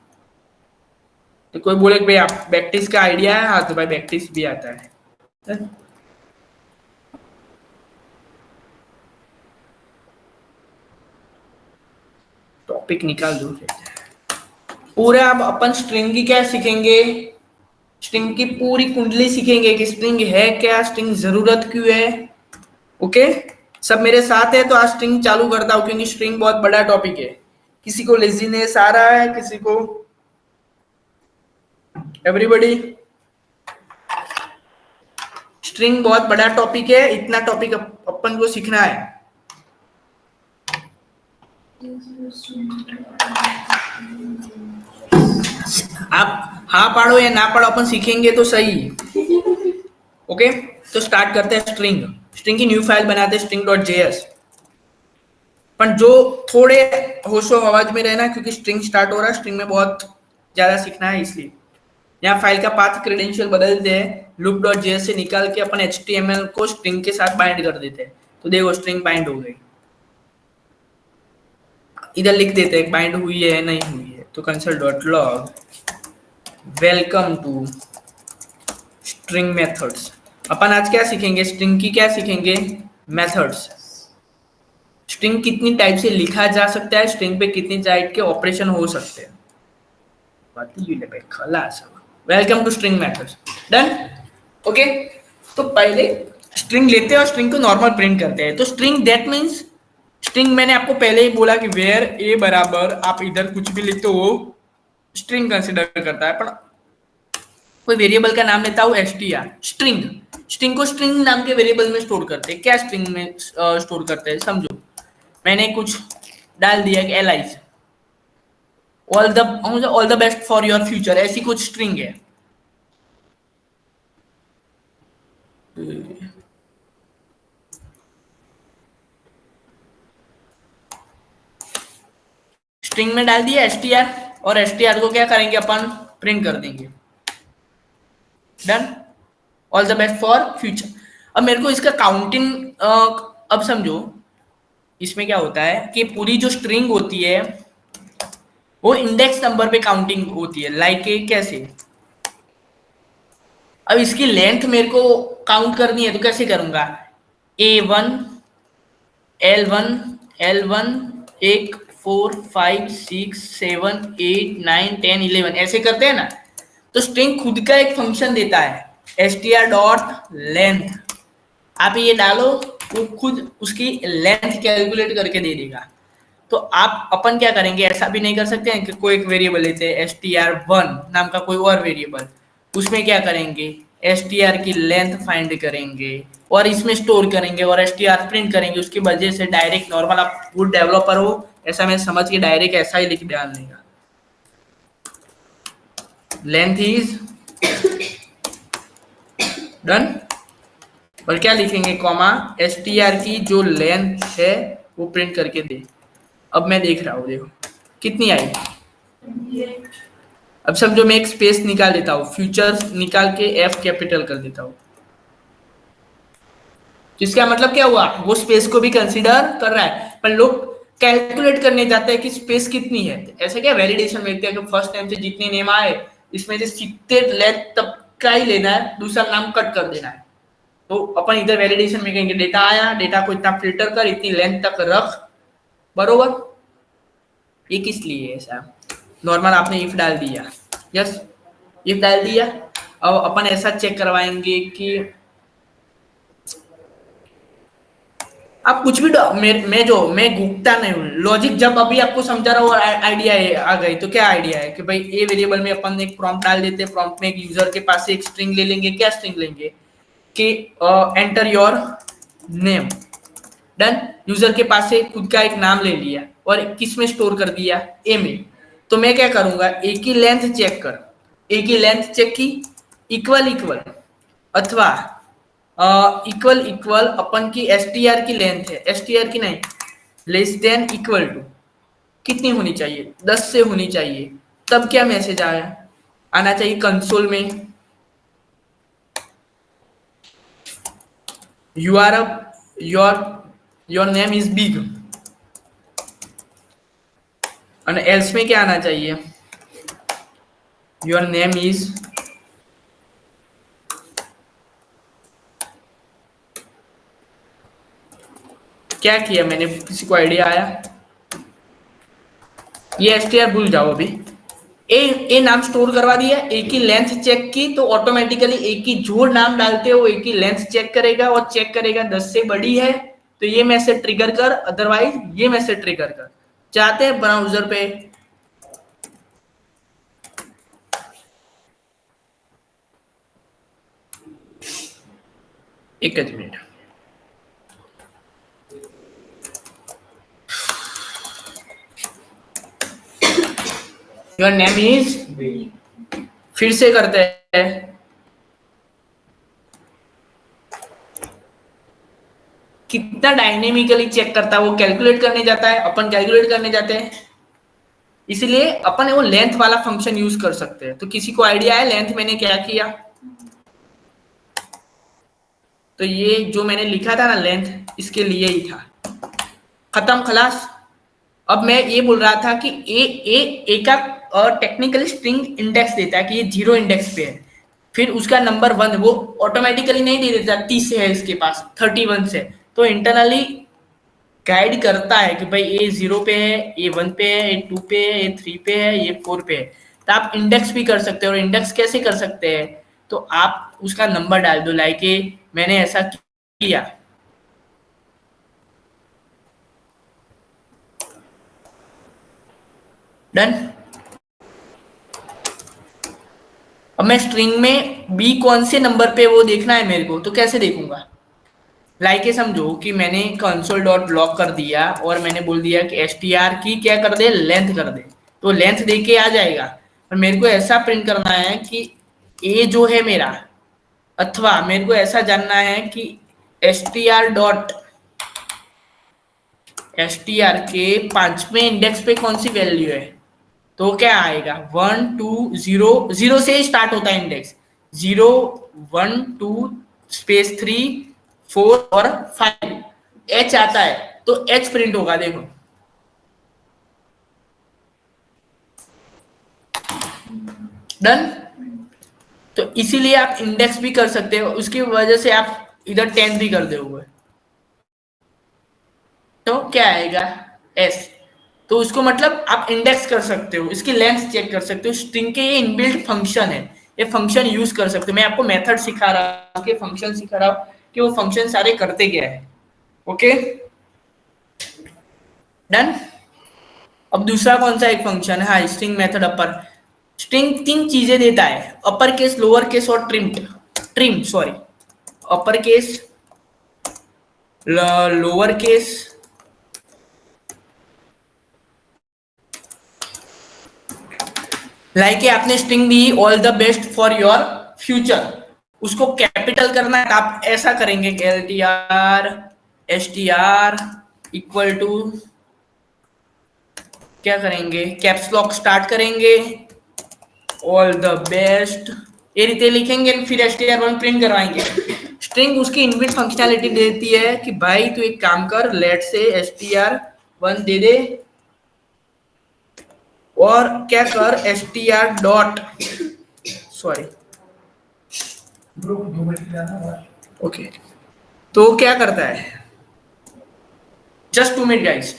तो कोई बोले भाई आप बैकटिक्स का आइडिया है, हाँ तो भाई बैकटिक्स भी आता है। टॉपिक निकाल दो पूरे। अब अपन स्ट्रिंग की क्या सीखेंगे, स्ट्रिंग की पूरी कुंडली सीखेंगे कि स्ट्रिंग है क्या, स्ट्रिंग जरूरत क्यों है। ओके, सब मेरे साथ है तो आज स्ट्रिंग चालू करता हूं, क्योंकि स्ट्रिंग बहुत बड़ा टॉपिक है। किसी को लेजीनेस आ रहा है, किसी को, एवरीबॉडी, स्ट्रिंग बहुत बड़ा टॉपिक है, इतना टॉपिक अपन को सीखना है। आप हाँ पढ़ो या ना पढ़ो, अपन सीखेंगे तो सही। ओके, तो स्टार्ट करते हैं स्ट्रिंग। स्ट्रिंग की न्यू फाइल बनाते हैं string.js। पर जो थोड़े होशो आवाज में रहना, क्योंकि स्ट्रिंग स्टार्ट हो रहा है, स्ट्रिंग में बहुत ज्यादा सीखना है, इसलिए यहाँ फाइल का पाथ क्रेडेंशियल बदलते हैं। loop.js से निकाल के अपन HTML को स्ट्रिंग के साथ बाइंड कर देते हैं। तो देखो स्ट्रिंग बाइंड हो गई, इधर लिख देते हैं बाइंड हुई है नहीं हुई है। तो console.log welcome to string methods. अपन आज क्या सीखेंगे, स्ट्रिंग की क्या सीखेंगे, मेथड्स। स्ट्रिंग कितनी टाइप से लिखा जा सकता है, स्ट्रिंग पे कितनी टाइप के ऑपरेशन हो सकते हैं। Welcome to string methods, done. Okay, तो पहले स्ट्रिंग लेते हैं और स्ट्रिंग को नॉर्मल प्रिंट करते हैं। तो स्ट्रिंग दैट मीन्स, स्ट्रिंग मैंने आपको पहले ही बोला कि वेयर ए बराबर, आप इधर कुछ भी लिखते हो स्ट्रिंग कंसीडर करता है। पर कोई वेरिएबल का नाम लेता हूं str, स्ट्रिंग। स्ट्रिंग को स्ट्रिंग नाम के वेरिएबल में स्टोर करते हैं। क्या स्ट्रिंग में स्टोर करते हैं, समझो। मैंने कुछ डाल दिया कि allies all the best for your future, ऐसी कुछ स्ट्रिंग है। स्ट्रिंग में डाल दिया str, और str को क्या करेंगे अपन, प्रिंट कर देंगे। Done, all the best for future. अब मेरे को इसका काउंटिंग, अब समझो इसमें क्या होता है कि पूरी जो स्ट्रिंग होती है वो इंडेक्स नंबर पे काउंटिंग होती है। लाइक कैसे, अब इसकी लेंथ मेरे को काउंट करनी है तो कैसे करूंगा, A1 L1 L1 1 4 5 6 7 8 9 10 11 ऐसे करते हैं ना। तो स्ट्रिंग खुद का एक फंक्शन देता है str.length। आप ये डालो, वो खुद उसकी लेंथ कैलकुलेट करके दे देगा। तो आप अपन क्या करेंगे, ऐसा भी नहीं कर सकते हैं कि कोई एक वेरिएबल लेते हैं str1 नाम का कोई और वेरिएबल, उसमें क्या करेंगे str की लेंथ फाइंड करेंगे और इसमें स्टोर करेंगे और str प्रिंट करेंगे। उसकी वजह से डायरेक्ट नॉर्मल, आप गुड डेवलपर हो ऐसा मैं समझ के डायरेक्ट ऐसा ही लिख डाल देगा, लेंथ इज डन। और क्या लिखेंगे, कॉमा str की जो लेंथ है वो प्रिंट करके दे। अब मैं देख रहा हूँ, देखो कितनी आई। अब समझो मैं एक स्पेस निकाल देता हूँ, फ्यूचर निकाल के F कैपिटल कर देता हूँ। जिसका मतलब क्या हुआ, वो स्पेस को भी कंसीडर कर रहा है। पर लोग कैलकुलेट करने जाते हैं कि स्पेस कितनी है। ऐसे क्या वैलिडेशन में देखते हैं कि फर्स्ट नेम से जितने नेम आए इसमें से जितने लेंथ तक का ही लेना है, दूसरा नाम कट कर देना है। तो अपन इधर वैलिडेशन में कहेंगे डेटा आया, डेटा को इतना फिल्टर कर, इतनी लेंथ तक रख, बरोबर। ये किस लिए है ऐसा? नॉर्मल आपने इफ डाल दिया, यस इफ डाल दिया। अब अपन ऐसा चेक करवाएंगे कि आप कुछ भी मैं घूमता नहीं हूँ लॉजिक। जब अभी आपको समझा रहा हूँ आइडिया आ गई, तो क्या आइडिया है कि भाई ए वेरिएबल में अपन एक प्रॉम्प्ट डाल देते हैं, प्रॉम्प्ट में एक यूजर के पास से एक स्ट्रिंग ले लेंगे। क्या स्ट्रिंग लेंगे कि enter your name, done. User के पास से खुद का एक नाम ले लिया और किस में स्टोर कर दिया, ए में। तो मैं क्या करूंगा, ए की लेंथ चेक कर, ए की लेंथ चेक की, इक्वल इक्वल अथवा इक्वल इक्वल अपन की str की लेंथ है, str की नहीं, लेस देन इक्वल टू कितनी होनी चाहिए, 10 से होनी चाहिए। तब क्या मैसेज आना चाहिए कंसोल में, योर नेम इज बिग। और एल्स में क्या आना चाहिए, योर नेम इज क्या किया मैंने, किसी को आइडिया आया? ये str भूल जाओ अभी। ए नाम स्टोर करवा दिया, ए की लेंथ चेक की, तो ऑटोमेटिकली ए की जो नाम डालते हो ए की लेंथ चेक करेगा और चेक करेगा 10 से बड़ी है तो ये मैसेज ट्रिगर कर, अदरवाइज ये मैसेज ट्रिगर कर। चाहते हैं ब्राउजर पे एक मिनट, योर नेम इज, फिर से करते हैं, कितना डायनेमिकली चेक करता है वो, कैलकुलेट करने जाता है, अपन कैलकुलेट करने जाते हैं, इसलिए अपन वो लेंथ वाला फंक्शन यूज कर सकते हैं। तो किसी को आइडिया है लेंथ मैंने क्या किया? तो ये जो मैंने लिखा था ना लेंथ, इसके लिए ही था, खत्म खलास। अब मैं ये बोल रहा था कि ए का टेक्निकली स्ट्रिंग इंडेक्स देता है कि ये 0 इंडेक्स पे है, फिर उसका नंबर 1 वो ऑटोमेटिकली नहीं दे देता, 30 से है इसके पास, 31 से, तो इंटरनली गाइड करता है कि भाई ए 0 पे है, ए 1 पे है, ए 2 पे है, ए 3 पे है, ए 4 पे है। तो आप इंडेक्स भी कर सकते हो। और इंडेक्स कैसे कर सकते हैं, तो आप उसका नंबर डाल दो, लाइक मैंने ऐसा किया, डन। अब मैं स्ट्रिंग में बी कौन से नंबर पे वो देखना है मेरे को, तो कैसे देखूंगा? लाइक समझो कि मैंने कंसोल डॉट लॉग कर दिया और मैंने बोल दिया कि str की क्या कर दे, लेंथ कर दे, तो लेंथ देख के आ जाएगा। और मेरे को ऐसा प्रिंट करना है कि ए जो है मेरा, अथवा मेरे को ऐसा जानना है कि str के 5वें इंडेक्स पे कौन सी वैल्यू है, तो क्या आएगा 1 2 0, 0 से स्टार्ट होता है इंडेक्स, 0 1 2 स्पेस 3 4 और 5, h आता है तो h प्रिंट होगा, देखो डन। तो इसीलिए आप इंडेक्स भी कर सकते हो, उसकी वजह से आप इधर 10 भी कर दोगे तो क्या आएगा s। तो उसको मतलब आप इंडेक्स कर सकते हो, इसकी लेंथ चेक कर सकते हो। स्ट्रिंग के ये इनबिल्ट फंक्शन है, ये फंक्शन यूज कर सकते हो। मैं आपको मेथड सिखा रहा हूँ कि फंक्शन सिखा रहा हूँ कि वो फंक्शन सारे करते क्या है। Okay done. अब दूसरा कौन सा एक फंक्शन है, हाँ स्ट्रिंग मेथड अपर। स्ट्रिंग 3 चीजें देता है, अपर केस, लोअर केस और trim sorry, upper case, lower case, like आपने स्ट्रिंग दी all the best for your future, उसको कैपिटल करना है, आप ऐसा करेंगे LTR STR इक्वल टू क्या करेंगे, कैप्स लॉक स्टार्ट करेंगे, ऑल द बेस्ट ये रीते लिखेंगे, फिर str1 प्रिंट करवाएंगे। स्ट्रिंग उसकी इनबिल्ट फंक्शनैलिटी देती है कि भाई तू एक काम कर, लेट से str 1 दे दे और क्या कर str डॉट सॉरी ओके तो क्या करता है जस्ट 2 मिनट गाइस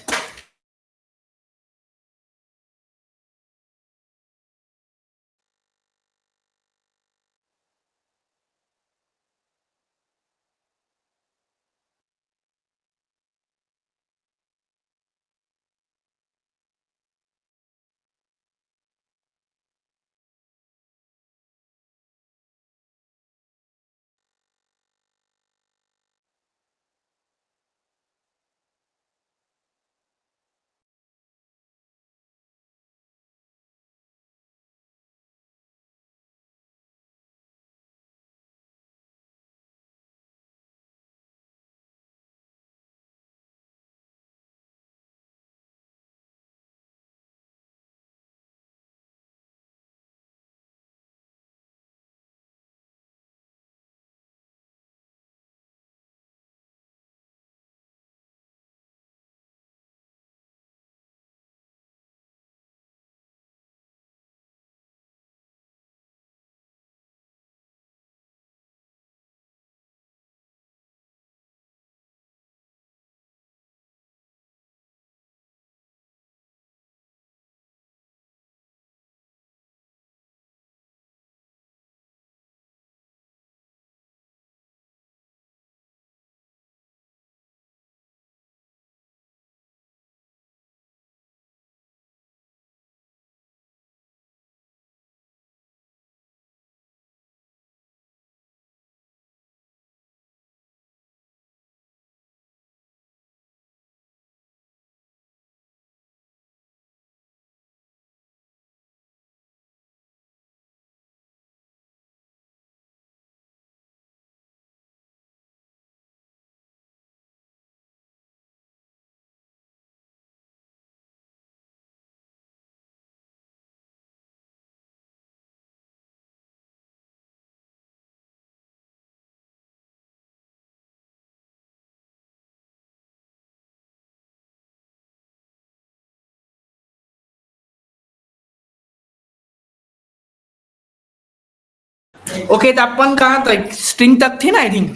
ओके तो अपन कहाँ तक स्ट्रिंग तक थे ना आई थिंक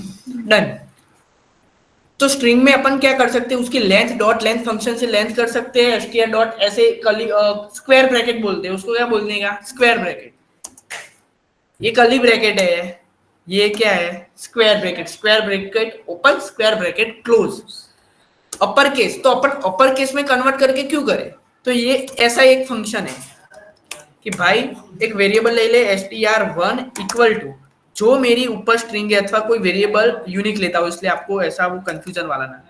डन तो स्ट्रिंग में अपन क्या कर सकते हैं उसकी लेंथ डॉट लेंथ फंक्शन से लेंथ कर सकते हैं str डॉट ऐसे स्क्वायर ब्रैकेट बोलते हैं उसको क्या बोलने का स्क्वायर ब्रैकेट ये कर्ली ब्रैकेट है ये क्या है square bracket open square bracket close अपर केस तो अपन अपर केस में कन्वर्ट करके क्यों करें तो ये ऐसा एक फंक्शन है कि भाई एक वेरिएबल ले ले str1 इक्वल टू जो मेरी ऊपर स्ट्रिंग है अथवा कोई वेरिएबल यूनिक लेता हो इसलिए आपको ऐसा वो कंफ्यूजन वाला ना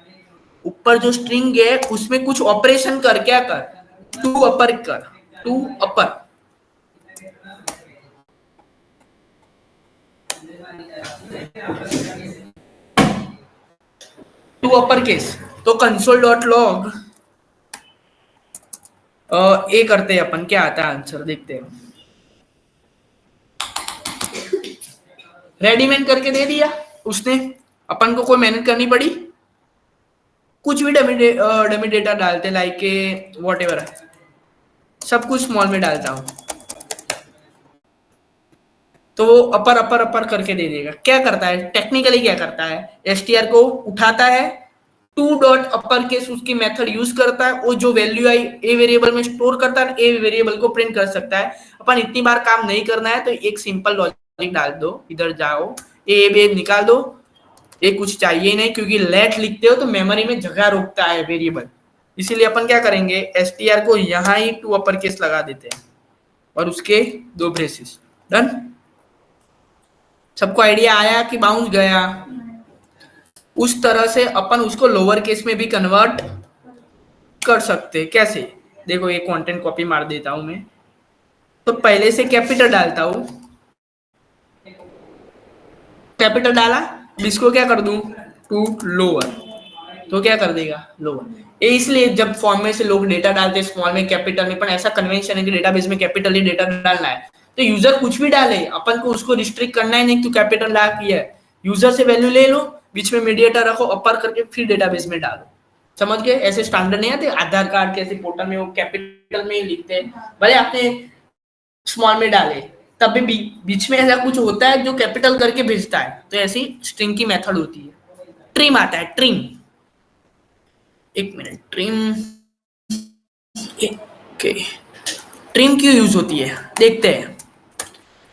ऊपर जो स्ट्रिंग है उसमें कुछ ऑपरेशन कर क्या कर to upper to upper case तो कंसोल डॉट लॉग ए करते हैं अपन क्या आता है आंसर देखते हैं रेडीमेड करके दे दिया उसने अपन को कोई मेहनत करनी पड़ी कुछ भी डमी डेटा डालते लाइक व्हाटएवर सब कुछ स्मॉल में डालता हूं तो वो अपर करके दे देगा क्या करता है टेक्निकली क्या करता है str को उठाता है टू डॉट अपर केस उसकी मेथड यूज करता है वो जो वैल्यू आई ए वेरिएबल में स्टोर करता है ए वेरिएबल को प्रिंट कर सकता है अपन इतनी बार काम नहीं करना है तो एक सिंपल लॉजिक डाल दो इधर जाओ ए बे निकाल दो ये कुछ चाहिए नहीं क्योंकि लेट लिखते हो तो मेमोरी में जगह रोकता है वेरिएबल इसीलिए अपन क्या करेंगे str को यहां ही टू अपर केस लगा देते हैं और उसके दो ब्रेसेस डन सबको आइडिया आया कि बाउंस गया उस तरह से अपन उसको लोअर केस में भी कन्वर्ट कर सकते कैसे देखो ये कंटेंट कॉपी मार देता हूं मैं तो पहले से कैपिटल डालता हूं कैपिटल डाला इसको क्या कर दूं टू लोअर तो क्या कर देगा लोअर ये इसलिए जब फॉर्म में से लोग डेटा डालते हैं स्मॉल में कैपिटल में पर ऐसा कन्वेंशन है कि डेटाबेस में कैपिटल ही डेटा डालना है तो यूजर कुछ भी डाले अपन को उसको रिस्ट्रिक्ट करना है नहीं तो कैपिटल ला किया है यूजर से वैल्यू ले लो बीच में मीडिएटर रखो अपर करके फिर डेटाबेस में डालो समझ गए? ऐसे स्टैंडर्ड नहीं आते आधार कार्ड कैसे पोर्टल में वो कैपिटल में ही लिखते हैं, भले आपने स्मॉल में डाले तब भी बीच में ऐसा कुछ होता है जो कैपिटल करके भेजता है, तो ऐसी स्ट्रिंग की मेथड होती है। ट्रिम आता है, ट्रिम, एक मिनट, ट्रिम, ओके, ट्रिम क्यों यूज होती है देखते हैं।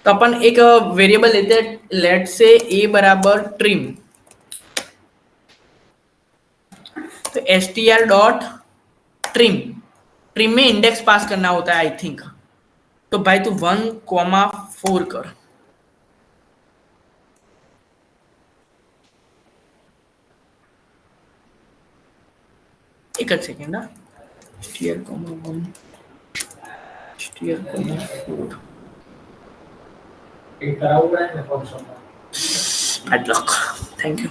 तो अपन एक वेरिएबल लेते हैं, लेट से a बराबर ट्रिम, तो str डॉट ट्रिम, ट्रिम में इंडेक्स पास करना होता है आई थिंक, तो भाई तू 1,4 कर, एक सेकेंड ना, str, 1, str, 4, एक करा हुआ है मैं Photoshop bad luck, thank you.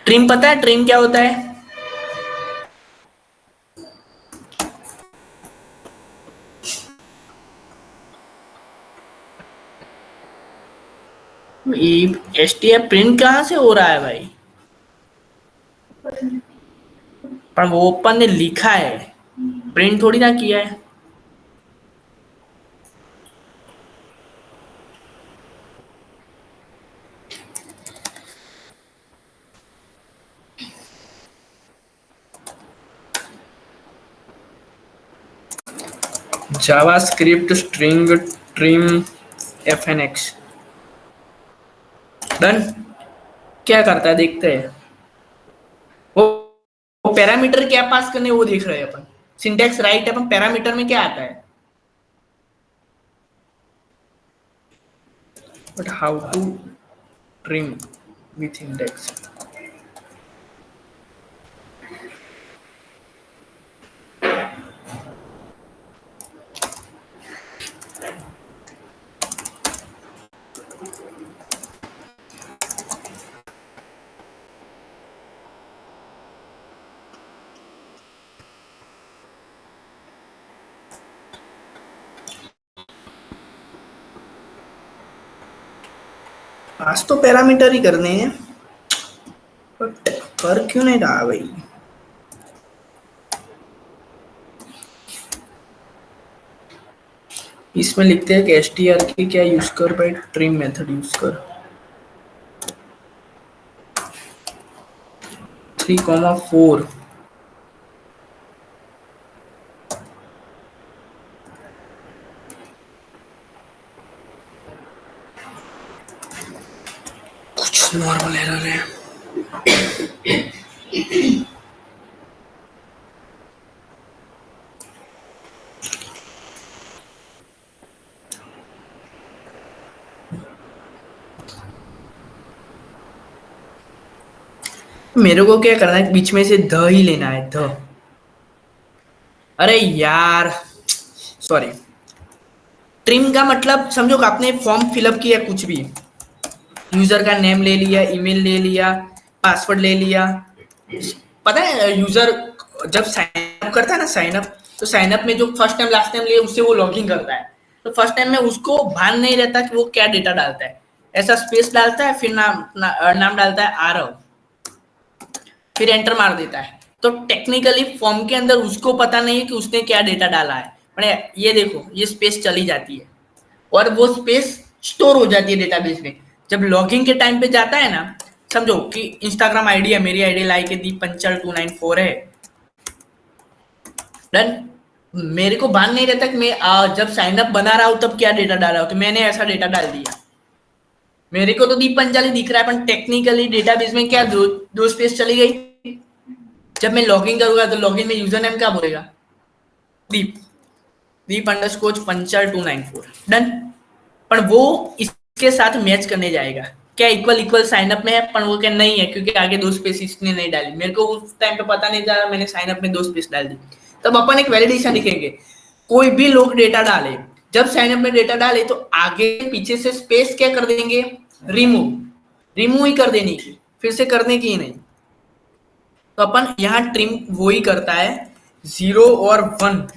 Trim पता है ट्रिम क्या होता है? एसटीएफ प्रिंट कहाँ से हो रहा है भाई? पर वो ओपन ने लिखा है, प्रिंट थोड़ी ना किया है। JavaScript string trim fnx done. क्या करता है देखते हैं। वो पैरामीटर क्या पास करने वो देख रहे हैं अपन। सिंटैक्स राइट है, अपन पैरामीटर में क्या आता है, but how to trim with index. आज तो पैरामीटर ही करने हैं, बट कर क्यों नहीं रहा भाई। इसमें लिखते हैं कि str की क्या यूज कर भाई, ट्रिम मेथड यूज कर 3,4 कुछ नॉर्मल एरर है। मेरे को क्या करना है, बीच में से ध ही लेना है, ध। अरे यार सॉरी, ट्रिम का मतलब समझो कि आपने फॉर्म फिलअप किया, कुछ भी यूजर का नेम ले लिया, ईमेल ले लिया, पासवर्ड ले लिया। पता है यूजर जब साइन अप करता है ना, साइन अप, तो साइन अप में जो फर्स्ट टाइम लास्ट टाइम लिए उससे वो लॉगिन करता है, तो फर्स्ट टाइम में उसको भान नहीं रहता कि वो क्या डेटा डालता है। ऐसा स्पेस डालता है, फिर नाम डालता है आरव, फिर एंटर मार देता है। तो टेक्निकली फॉर्म के अंदर उसको पता नहीं है कि उसने क्या डेटा डाला है। ये देखो ये स्पेस चली जाती है और वो स्पेस स्टोर हो जाती है डेटाबेस में। जब लॉगिन के टाइम पे जाता है ना, समझो कि इंस्टाग्राम आईडी है, मेरी आईडी लाइक है दीपंचल294 है, डन। मेरे को भान नहीं रहता कि मैं जब साइन अप बना रहा हूं तब क्या डेटा डाला हूं, तो मैंने ऐसा डेटा डाल दिया। मेरे को तो दीपंचल ही दिख रहा है, पर टेक्निकली डेटाबेस में क्या दो स्पेस चली गई। जब मैं लॉगिन करूंगा तो लॉगिन में यूजर नेम क्या बोलेगा, दीप अंडरस्कोर पंचल 294, डन। पर वो इसके साथ मैच करने जाएगा, क्या इक्वल इक्वल साइन अप में है, पर वो क्या नहीं है, क्योंकि आगे दो स्पेस इसने नहीं डाली। मेरे को उस टाइम पे पता नहीं था, मैंने साइन अप में दो स्पेस डाल दी। तब अपन एक वैलिडेशन लिखेंगे, कोई भी लोग डेटा डाले, जब साइन अप में डेटा डाले तो आगे पीछे से स्पेस क्या कर देंगे, रिमूव ही कर देनी की, फिर से करने की ही नहीं। तो अपन यहाँ ट्रिम वो ही करता है 0 और 1।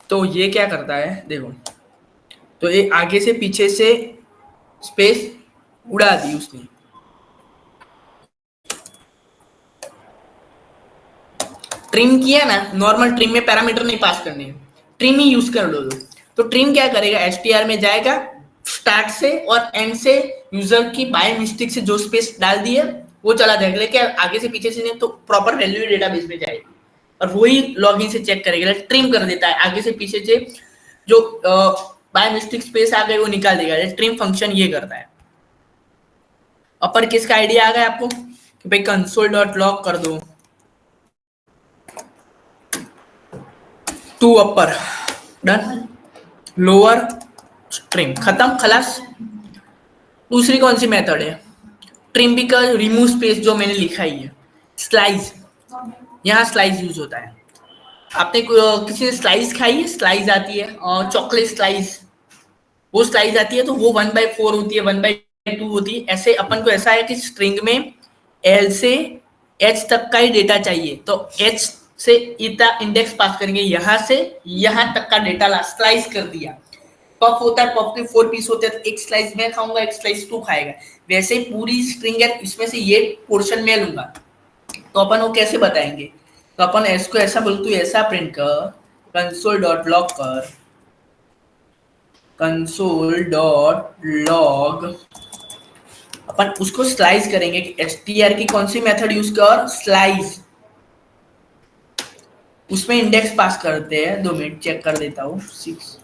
तो ये क्या करता है देखो, तो ये आगे से पीछे से स्पेस उड़ा दी उसने। ट्रिम किया ना, नॉर्मल ट्रिम में पैरामीटर नहीं पास करने हैं, ट्रिम ही यूज कर लो। तो ट्रिम क्या करेगा, एसटीआर में जाएगा, स्टार्ट से और एंड से यूजर की बाय मिस्टेक से जो स्पेस डाल दी है वो चला जाएगा, लेकिन आगे से पीछे से नहीं तो प्रॉपर वैल्यू डेटाबेस में जाएगी और वही लॉगिन से चेक करेगा। ट्रिम कर देता है आगे से पीछे से जो बाय मिस्टेक स्पेस आ गई वो निकाल देगा। ट्रिम फंक्शन ये करता है। अपर केस का आइडिया आ गया आपको कि भाई कंसोल डॉट लॉग कर दो to upper, done. Lower string खत्म, खलास। दूसरी कौन सी मेथड है, ट्रिम भी कर, रिमूव स्पेस जो मैंने लिखा ही है। स्लाइस, यहाँ स्लाइस यूज होता है। आपने किसी ने स्लाइस खाई है, स्लाइस आती है चॉकलेट स्लाइस, वो स्लाइस आती है तो वो 1/4 होती है, 1/2 होती है। ऐसे अपन को ऐसा है कि स्ट्रिंग में एल से एच तक का ही डेटा चाहिए, तो एच से इतना इंडेक्स पास करेंगे, यहाँ से यहाँ तक का डेटा स्लाइस कर दिया। पफ होता है, पफ के 4 पीस होते हैं, तो एक स्लाइस मैं खाऊंगा, एक स्लाइस तू खाएगा। वैसे पूरी स्ट्रिंग है, इसमें से ये पोर्शन मैं लूंगा, तो अपन वो कैसे बताएंगे, तो अपन इसको ऐसा बोल, तू ऐसा प्रिंट कर, कंसोल डॉट लॉग कर, कंसोल डॉट लॉग, अपन उसको स्लाइस करेंगे कि एसटीआर की कौन सी मेथड यूज कर, स्लाइस, उसमें इंडेक्स पास करते हैं। 2 मिनट चेक कर देता हूँ। 6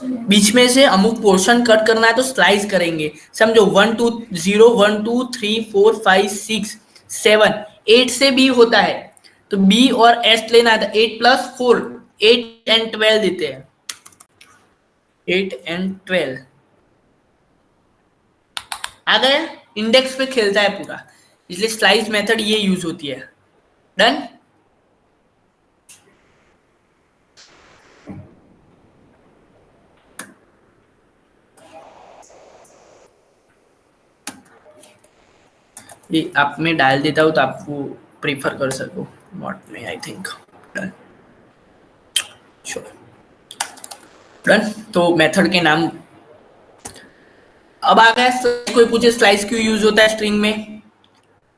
बीच में से अमुक पोर्शन कट करना है तो स्लाइस करेंगे, समझो। 1 2 0 1 2 3 4 5 6 7 8 से बी होता है, तो बी और एस लेना है, 8 + 4 8 एंड 12 देते हैं, 8 एंड 12 आ गया। इंडेक्स पे खेलता है पूरा, इसलिए स्लाइस मेथड ये यूज होती है। डन। ये आप में डाल देता हूँ तो आपको प्रीफर कर सको, नॉट में, I think. Done, sure, done. तो मेथड के नाम अब आ गया। कोई पूछे स्लाइस क्यों यूज होता है स्ट्रिंग में,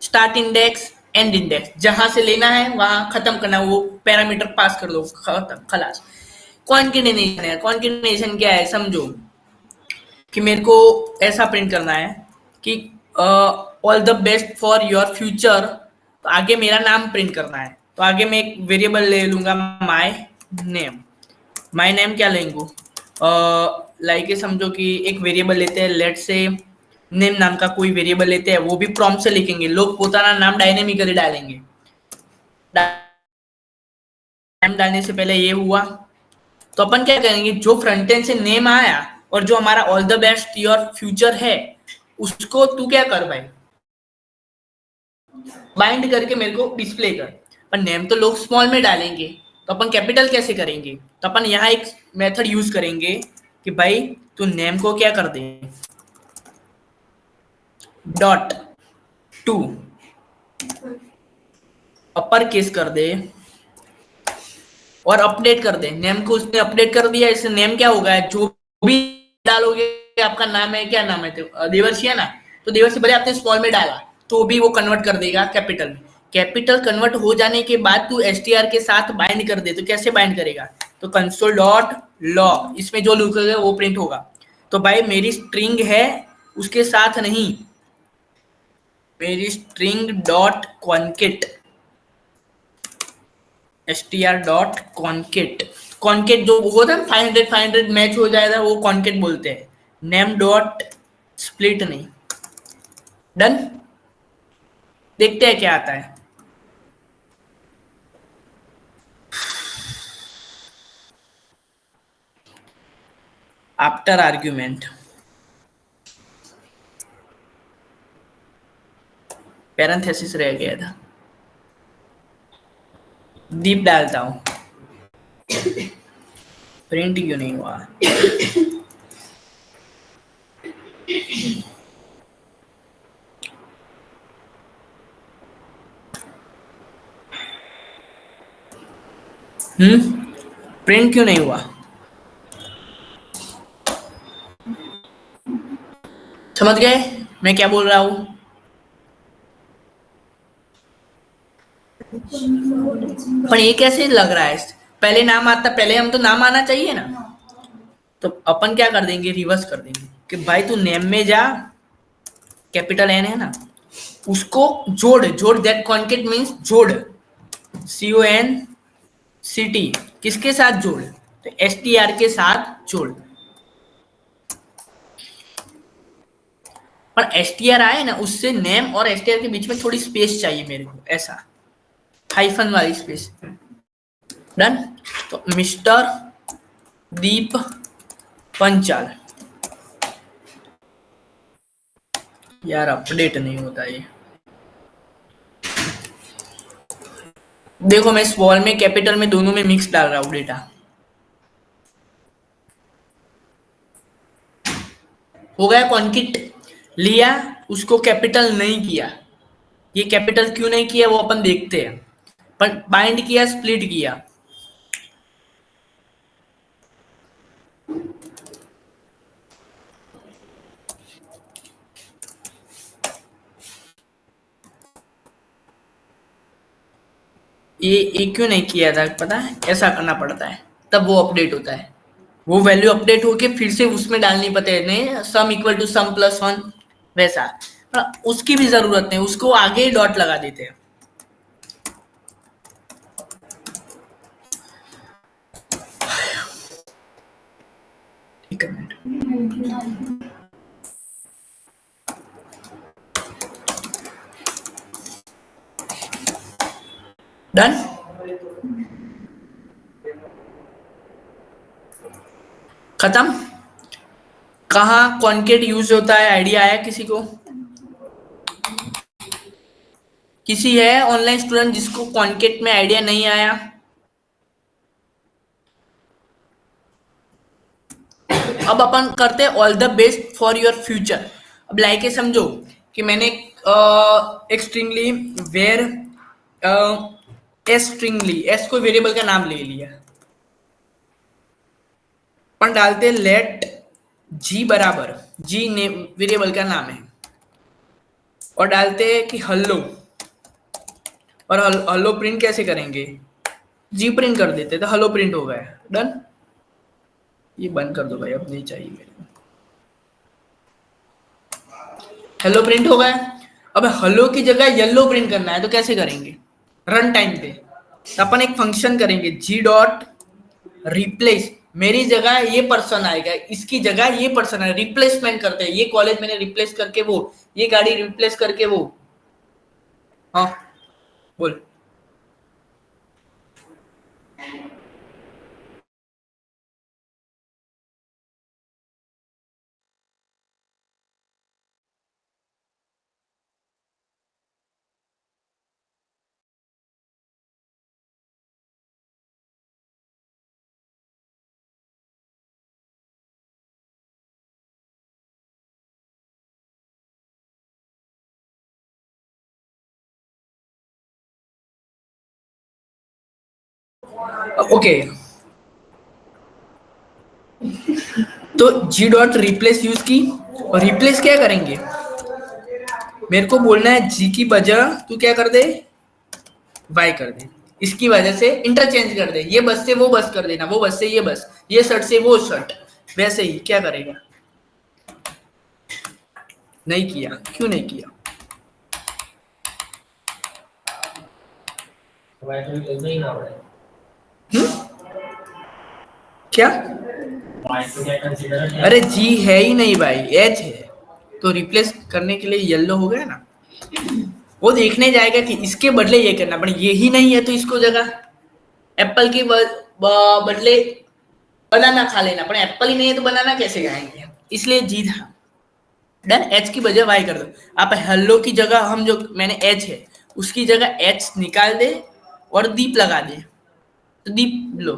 स्टार्ट इंडेक्स, एंड इंडेक्स, जहां से लेना है वहां खत्म करना, वो पैरामीटर पास कर दो, खत्म, खलास। कॉन्केटेनेशन है, कॉन्केटेनेशन क्या है, समझो कि मेरे को ऐसा प्रिंट करना है कि all the best for your future, तो आगे मेरा नाम प्रिंट करना है, तो आगे मैं एक वेरिएबल ले लूंगा, माय नेम। माय नेम क्या लेंगे, लाइक समझो कि एक वेरिएबल लेते हैं, लेट से नेम नाम का कोई वेरिएबल लेते हैं, वो भी प्रॉम्प्ट से लिखेंगे, लोग पोताना नाम डायनेमिकली डालेंगे। नाम डालने से पहले ये हुआ, तो अपन क्या करेंगे, जो फ्रंट एंड से नेम आया और जो हमारा all the best your future है, उसको तू क्या कर भाई, बाइंड करके मेरे को डिस्प्ले कर। पर नेम तो लोग स्मॉल में डालेंगे, तो अपन कैपिटल कैसे करेंगे, तो अपन यहाँ एक मेथड यूज करेंगे कि भाई तू नेम को क्या कर दे, डॉट टू अपर केस कर दे और अपडेट कर दे। नेम को उसने अपडेट कर दिया, इससे नेम क्या होगा, जो भी डालोगे, आपका नाम है, क्या नाम है, देवर्षि है ना, तो देवर्षि भले आपने स्मॉल में डाला तो भी वो कन्वर्ट कर देगा कैपिटल में। कैपिटल कन्वर्ट हो जाने के बाद तू एसटीआर के साथ बाइंड कर दे, तो कैसे बाइंड करेगा, तो कंसोल डॉट लॉग, इसमें जो लिखोगे वो प्रिंट होगा। तो भाई मेरी स्ट्रिंग है, उसके साथ नहीं, मेरी string dot concat, str dot concat, concat जो होता है 500 500 मैच हो जाएगा, वो कॉन्केट बोलते हैं, नेम डॉट स्प्लिट नहीं। डन। देखते हैं क्या आता है। आफ्टर आर्ग्यूमेंट पैरेंथेसिस रह गया था, डीप डालता हूं, प्रिंट क्यों नहीं हुआ, प्रिंट क्यों नहीं हुआ? समझ गए मैं क्या बोल रहा हूं? पर ये कैसे लग रहा है? पहले नाम आता, पहले हम तो नाम आना चाहिए ना। तो अपन क्या कर देंगे, रिवर्स कर देंगे कि भाई तू नेम में जा, कैपिटल एन है ना, उसको जोड़, जोड़ दैट कॉन्केट मीन्स जोड़, CONCT किसके साथ जोड़? तो STR के साथ जोड़। पर STR आए ना, उससे नेम और STR के बीच में थोड़ी स्पेस चाहिए मेरे को, ऐसा हाइफन वाली स्पेस। डन। तो मिस्टर दीप पंचाल, यार अपडेट नहीं होता ये। देखो मैं स्मॉल में कैपिटल में दोनों में मिक्स डाल रहा हूं डेटा। हो गया कॉन्किट लिया, उसको कैपिटल नहीं किया। ये कैपिटल क्यों नहीं किया वो अपन देखते हैं। पर बाइंड किया, स्प्लिट किया। ये क्यों नहीं किया था पता है? ऐसा करना पड़ता है तब वो अपडेट होता है। वो वैल्यू अपडेट होके फिर से उसमें डालनी पड़ती है, नहीं sum equal to sum plus 1 वैसा। पर उसकी भी जरूरत नहीं, उसको आगे ही डॉट लगा देते हैं। एक मिनट, डन। खत्म। कहाँ कॉन्केट यूज होता है, आइडिया आया किसी को? किसी है ऑनलाइन स्टूडेंट जिसको कॉन्केट में आइडिया नहीं आया? अब अपन करते हैं all the best for your future. अब लाइक समझो कि मैंने एक स्ट्रिंगली वेर एस स्ट्रिंगली एस को वेरिएबल का नाम ले लिया। अपन डालते लेट जी बराबर जी वेरिएबल का नाम है, और डालते हैं कि हेलो, और हेलो प्रिंट कैसे करेंगे? जी प्रिंट कर देते तो हेलो प्रिंट हो गया। डन। ये बंद कर दो भाई, अब नहीं चाहिए मेरे को। हेलो प्रिंट हो गया। अब हेलो की जगह येलो प्रिंट करना है तो कैसे करेंगे? रन टाइम पे तो अपन एक फंक्शन करेंगे जी डॉट रिप्लेस। मेरी जगह ये पर्सन आएगा, इसकी जगह ये पर्सन है, रिप्लेसमेंट करते हैं। ये कॉलेज मैंने रिप्लेस करके वो, ये गाड़ी रिप्लेस करके वो। हाँ बोल। ओके, तो जी डॉट रिप्लेस यूज की, और रिप्लेस क्या करेंगे? मेरे को बोलना है जी की बजाय तू क्या कर दे, वाई कर दे। इसकी वजह से इंटरचेंज कर दे, ये बस से वो बस कर देना, वो बस से ये बस, ये शर्ट से वो शर्ट। वैसे ही क्या करेगा? नहीं किया, क्यों नहीं किया? क्या? अरे जी है ही नहीं भाई, एच है, तो रिप्लेस करने के लिए येलो हो गया ना। वो देखने जाएगा कि इसके बदले ये करना, पर ये ही नहीं है तो इसको जगह एप्पल के बदले बनाना खा लेना, पर एप्पल ही नहीं है तो बनाना कैसे खाएंगे? इसलिए जी था। डन। एच की बजाय वाई कर दो। आप हेलो की जगह हम जो मैंने एच है उसकी जगह एच निकाल दे और दीप लगा दे, तो दीप लो।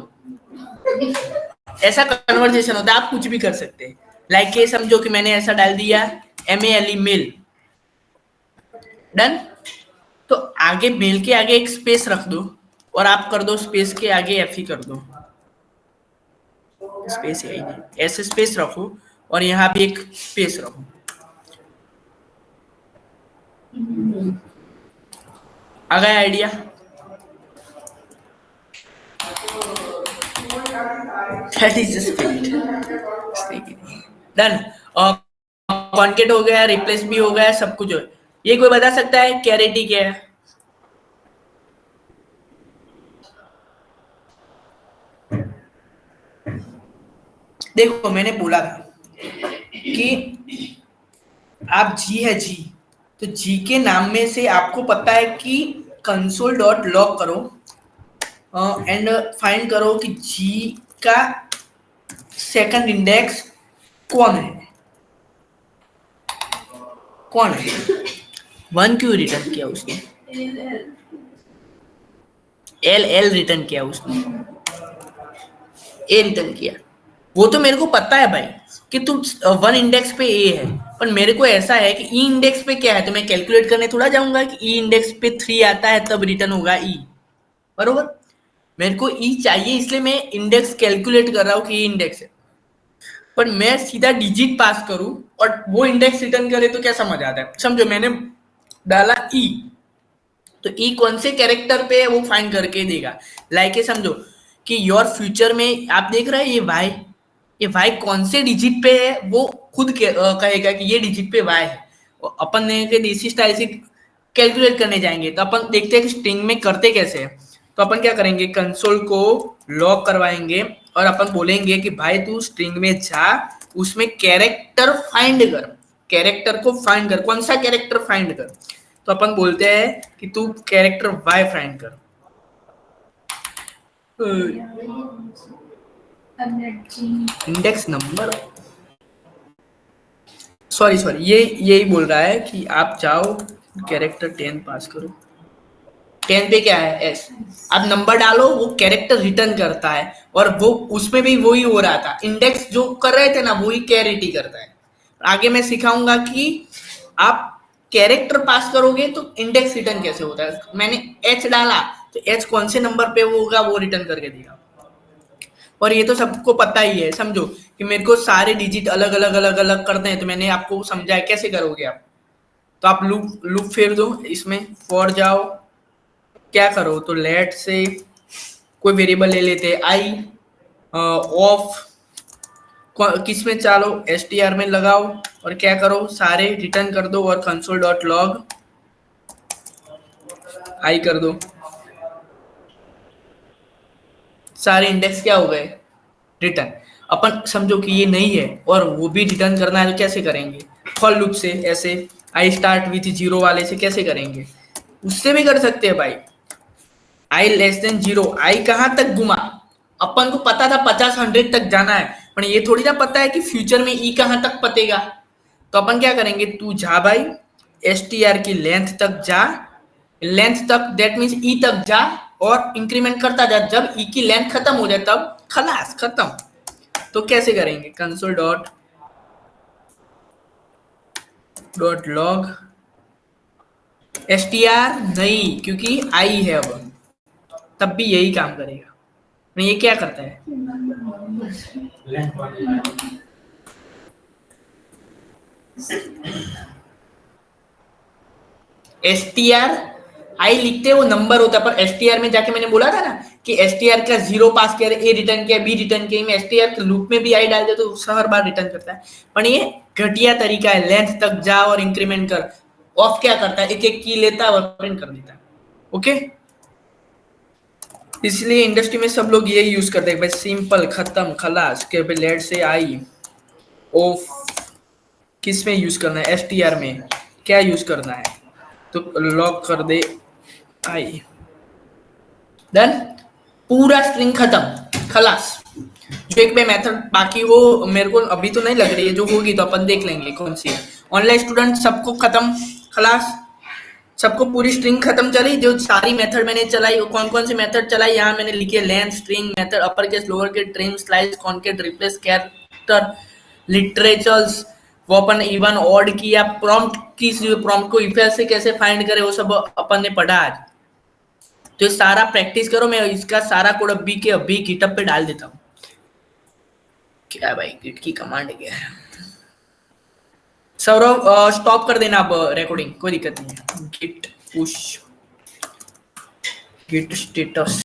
ऐसा कन्वर्सेशन होता है, आप कुछ भी कर सकते हैं। लाइक ये समझो कि मैंने ऐसा डाल दिया MALE मेल। डन। तो आगे मेल के आगे एक स्पेस रख दो, और आप कर दो स्पेस के आगे F ही कर दो। स्पेस है ही नहीं, ऐसे स्पेस रखो और यहाँ भी एक स्पेस रखो। आ गया idea? That is the spirit. Done. Concat हो गया, रिप्लेस भी हो गया, सब कुछ हो गया। ये कोई बता सकता है कैरिटी क्या है? देखो मैंने बोला था कि आप जी है जी, तो जी के नाम में से आपको पता है कि कंसोल डॉट लॉग करो एंड फाइंड करो कि जी का सेकंड इंडेक्स कौन है, कौन है। 1 क्यों रिटर्न किया उसने? एल रिटर्न किया उसने, ए रिटर्न किया। वो तो मेरे को पता है भाई कि तुम 1 इंडेक्स पे ए है, पर मेरे को ऐसा है कि ई इंडेक्स पे क्या है, तो मैं कैलकुलेट करने थोड़ा जाऊंगा कि ई इंडेक्स पे 3 आता है तब रिटर्न होगा ई, बरोबर। मेरे को ई चाहिए, इसलिए मैं इंडेक्स कैलकुलेट कर रहा हूँ कि ई इंडेक्स है, पर मैं सीधा डिजिट पास करूं और वो इंडेक्स रिटर्न करे तो क्या समझ आता है? समझो मैंने डाला ई, तो ई कौन से कैरेक्टर पे है वो फाइंड करके देगा। लाइक समझो कि योर फ्यूचर में आप देख रहे हैं ये वाई कौन से डिजिट पे है, वो खुद कहेगा कि ये डिजिट पे वाई है। अपन ने देसी स्टाइल से कैलकुलेट करने जाएंगे, तो अपन देखते हैं कि स्ट्रिंग में करते कैसे है। तो अपन क्या करेंगे, कंसोल को लॉक करवाएंगे और अपन बोलेंगे कि भाई तू स्ट्रिंग में जा, उसमें कैरेक्टर फाइंड कर, कैरेक्टर को फाइंड कर। कौन सा कैरेक्टर फाइंड कर? तो अपन बोलते हैं कि तू कैरेक्टर वाई फाइंड कर। इंडेक्स नंबर, सॉरी ये यही बोल रहा है कि आप जाओ कैरेक्टर 10 पास करो। 10 पे क्या है? एस। अब नंबर डालो, वो कैरेक्टर रिटर्न करता है, और वो उसमें भी वही हो रहा था, इंडेक्स जो कर रहे थे ना वही कैरिटी करता है। आगे मैं सिखाऊंगा कि आप कैरेक्टर पास करोगे तो इंडेक्स रिटर्न कैसे होता है। मैंने एच डाला तो एच कौन से नंबर पे होगा वो रिटर्न करके देगा। और ये तो सबको पता ही है, समझो कि मेरे को सारे डिजिट अलग अलग करते हैं, तो मैंने आपको समझाया कैसे करोगे आप। तो आप लूप फेर दो, इसमें फॉर जाओ, क्या करो तो लेट से कोई वेरिएबल ले लेते हैं आई, ऑफ किस में चालो str में लगाओ, और क्या करो सारे रिटर्न कर दो और कंसोल डॉट लॉग आई कर दो। सारे इंडेक्स क्या हो गए? रिटर्न। अपन समझो कि ये नहीं है और वो भी रिटर्न करना है, तो कैसे करेंगे? फॉर लूप से, ऐसे आई स्टार्ट विथ 0 वाले से कैसे करेंगे? उससे भी कर सकते हैं भाई। आई लेस देन 0, आई कहां तक घुमा? अपन को पता था 50 100 तक जाना है, पर ये थोड़ी ना पता है कि फ्यूचर में ई कहां तक पतेगा। तो अपन क्या करेंगे, तू जा भाई str की लेंथ तक जा, लेंथ तक दैट मीन्स ई तक जा और इंक्रीमेंट करता जा, जब ई की लेंथ खत्म हो जाए तब खलास खत्म। तो कैसे करेंगे, कंसोल डॉट लॉग str नहीं, क्योंकि आई है अब, तब भी यही काम करेगा। ये क्या करता है? str आई लिखते वो नंबर होता है, पर str में जाके मैंने बोला था ना कि str का 0 पास किया, a रिटर्न किया, b रिटर्न किया, मैं str के लूप में भी आई डाल दे तो हर बार रिटर्न करता है। पर ये घटिया तरीका है, लेंथ तक जा और इंक्रीमेंट कर। ऑफ क्या करता है, एक एक की लेता है और प्रिंट कर देता है। ओके, इसलिए इंडस्ट्री में सब लोग ये यूज करते हैं भाई, सिंपल खत्म खलास के भाई। लेट से आई ऑफ किस में यूज करना है? str में क्या यूज करना है, तो लॉक कर दे आई, देन पूरा स्ट्रिंग खत्म खलास। जो एक में मेथड बाकी हो मेरे को अभी तो नहीं लग रही है, जो होगी तो अपन देख लेंगे कौन सी है। ऑनलाइन स्टूडेंट सबको खत्म खलास, सबको पूरी स्ट्रिंग खत्म चली। जो सारी मेथड मैंने चलाई, कौन कौन सी मेथड चलाई यहाँ मैंने लिखी है, length, string method, upper case, lower case, trim, slice, concat, replace, character, literatures, वो अपन इवन ऑड किया, प्रॉम्प्ट की, प्रॉम्प्ट को इफ से कैसे फाइंड करे वो सब अपन ने पढ़ा आज। तो ये सारा प्रैक्टिस करो, मैं इसका सारा कोड अभी के अभी गिटहब पे डाल देता हूँ। क्या भाई गिट की कमांड क्या है। सौरभ स्टॉप कर देना अब रिकॉर्डिंग, कोई दिक्कत नहीं है। Git push Git status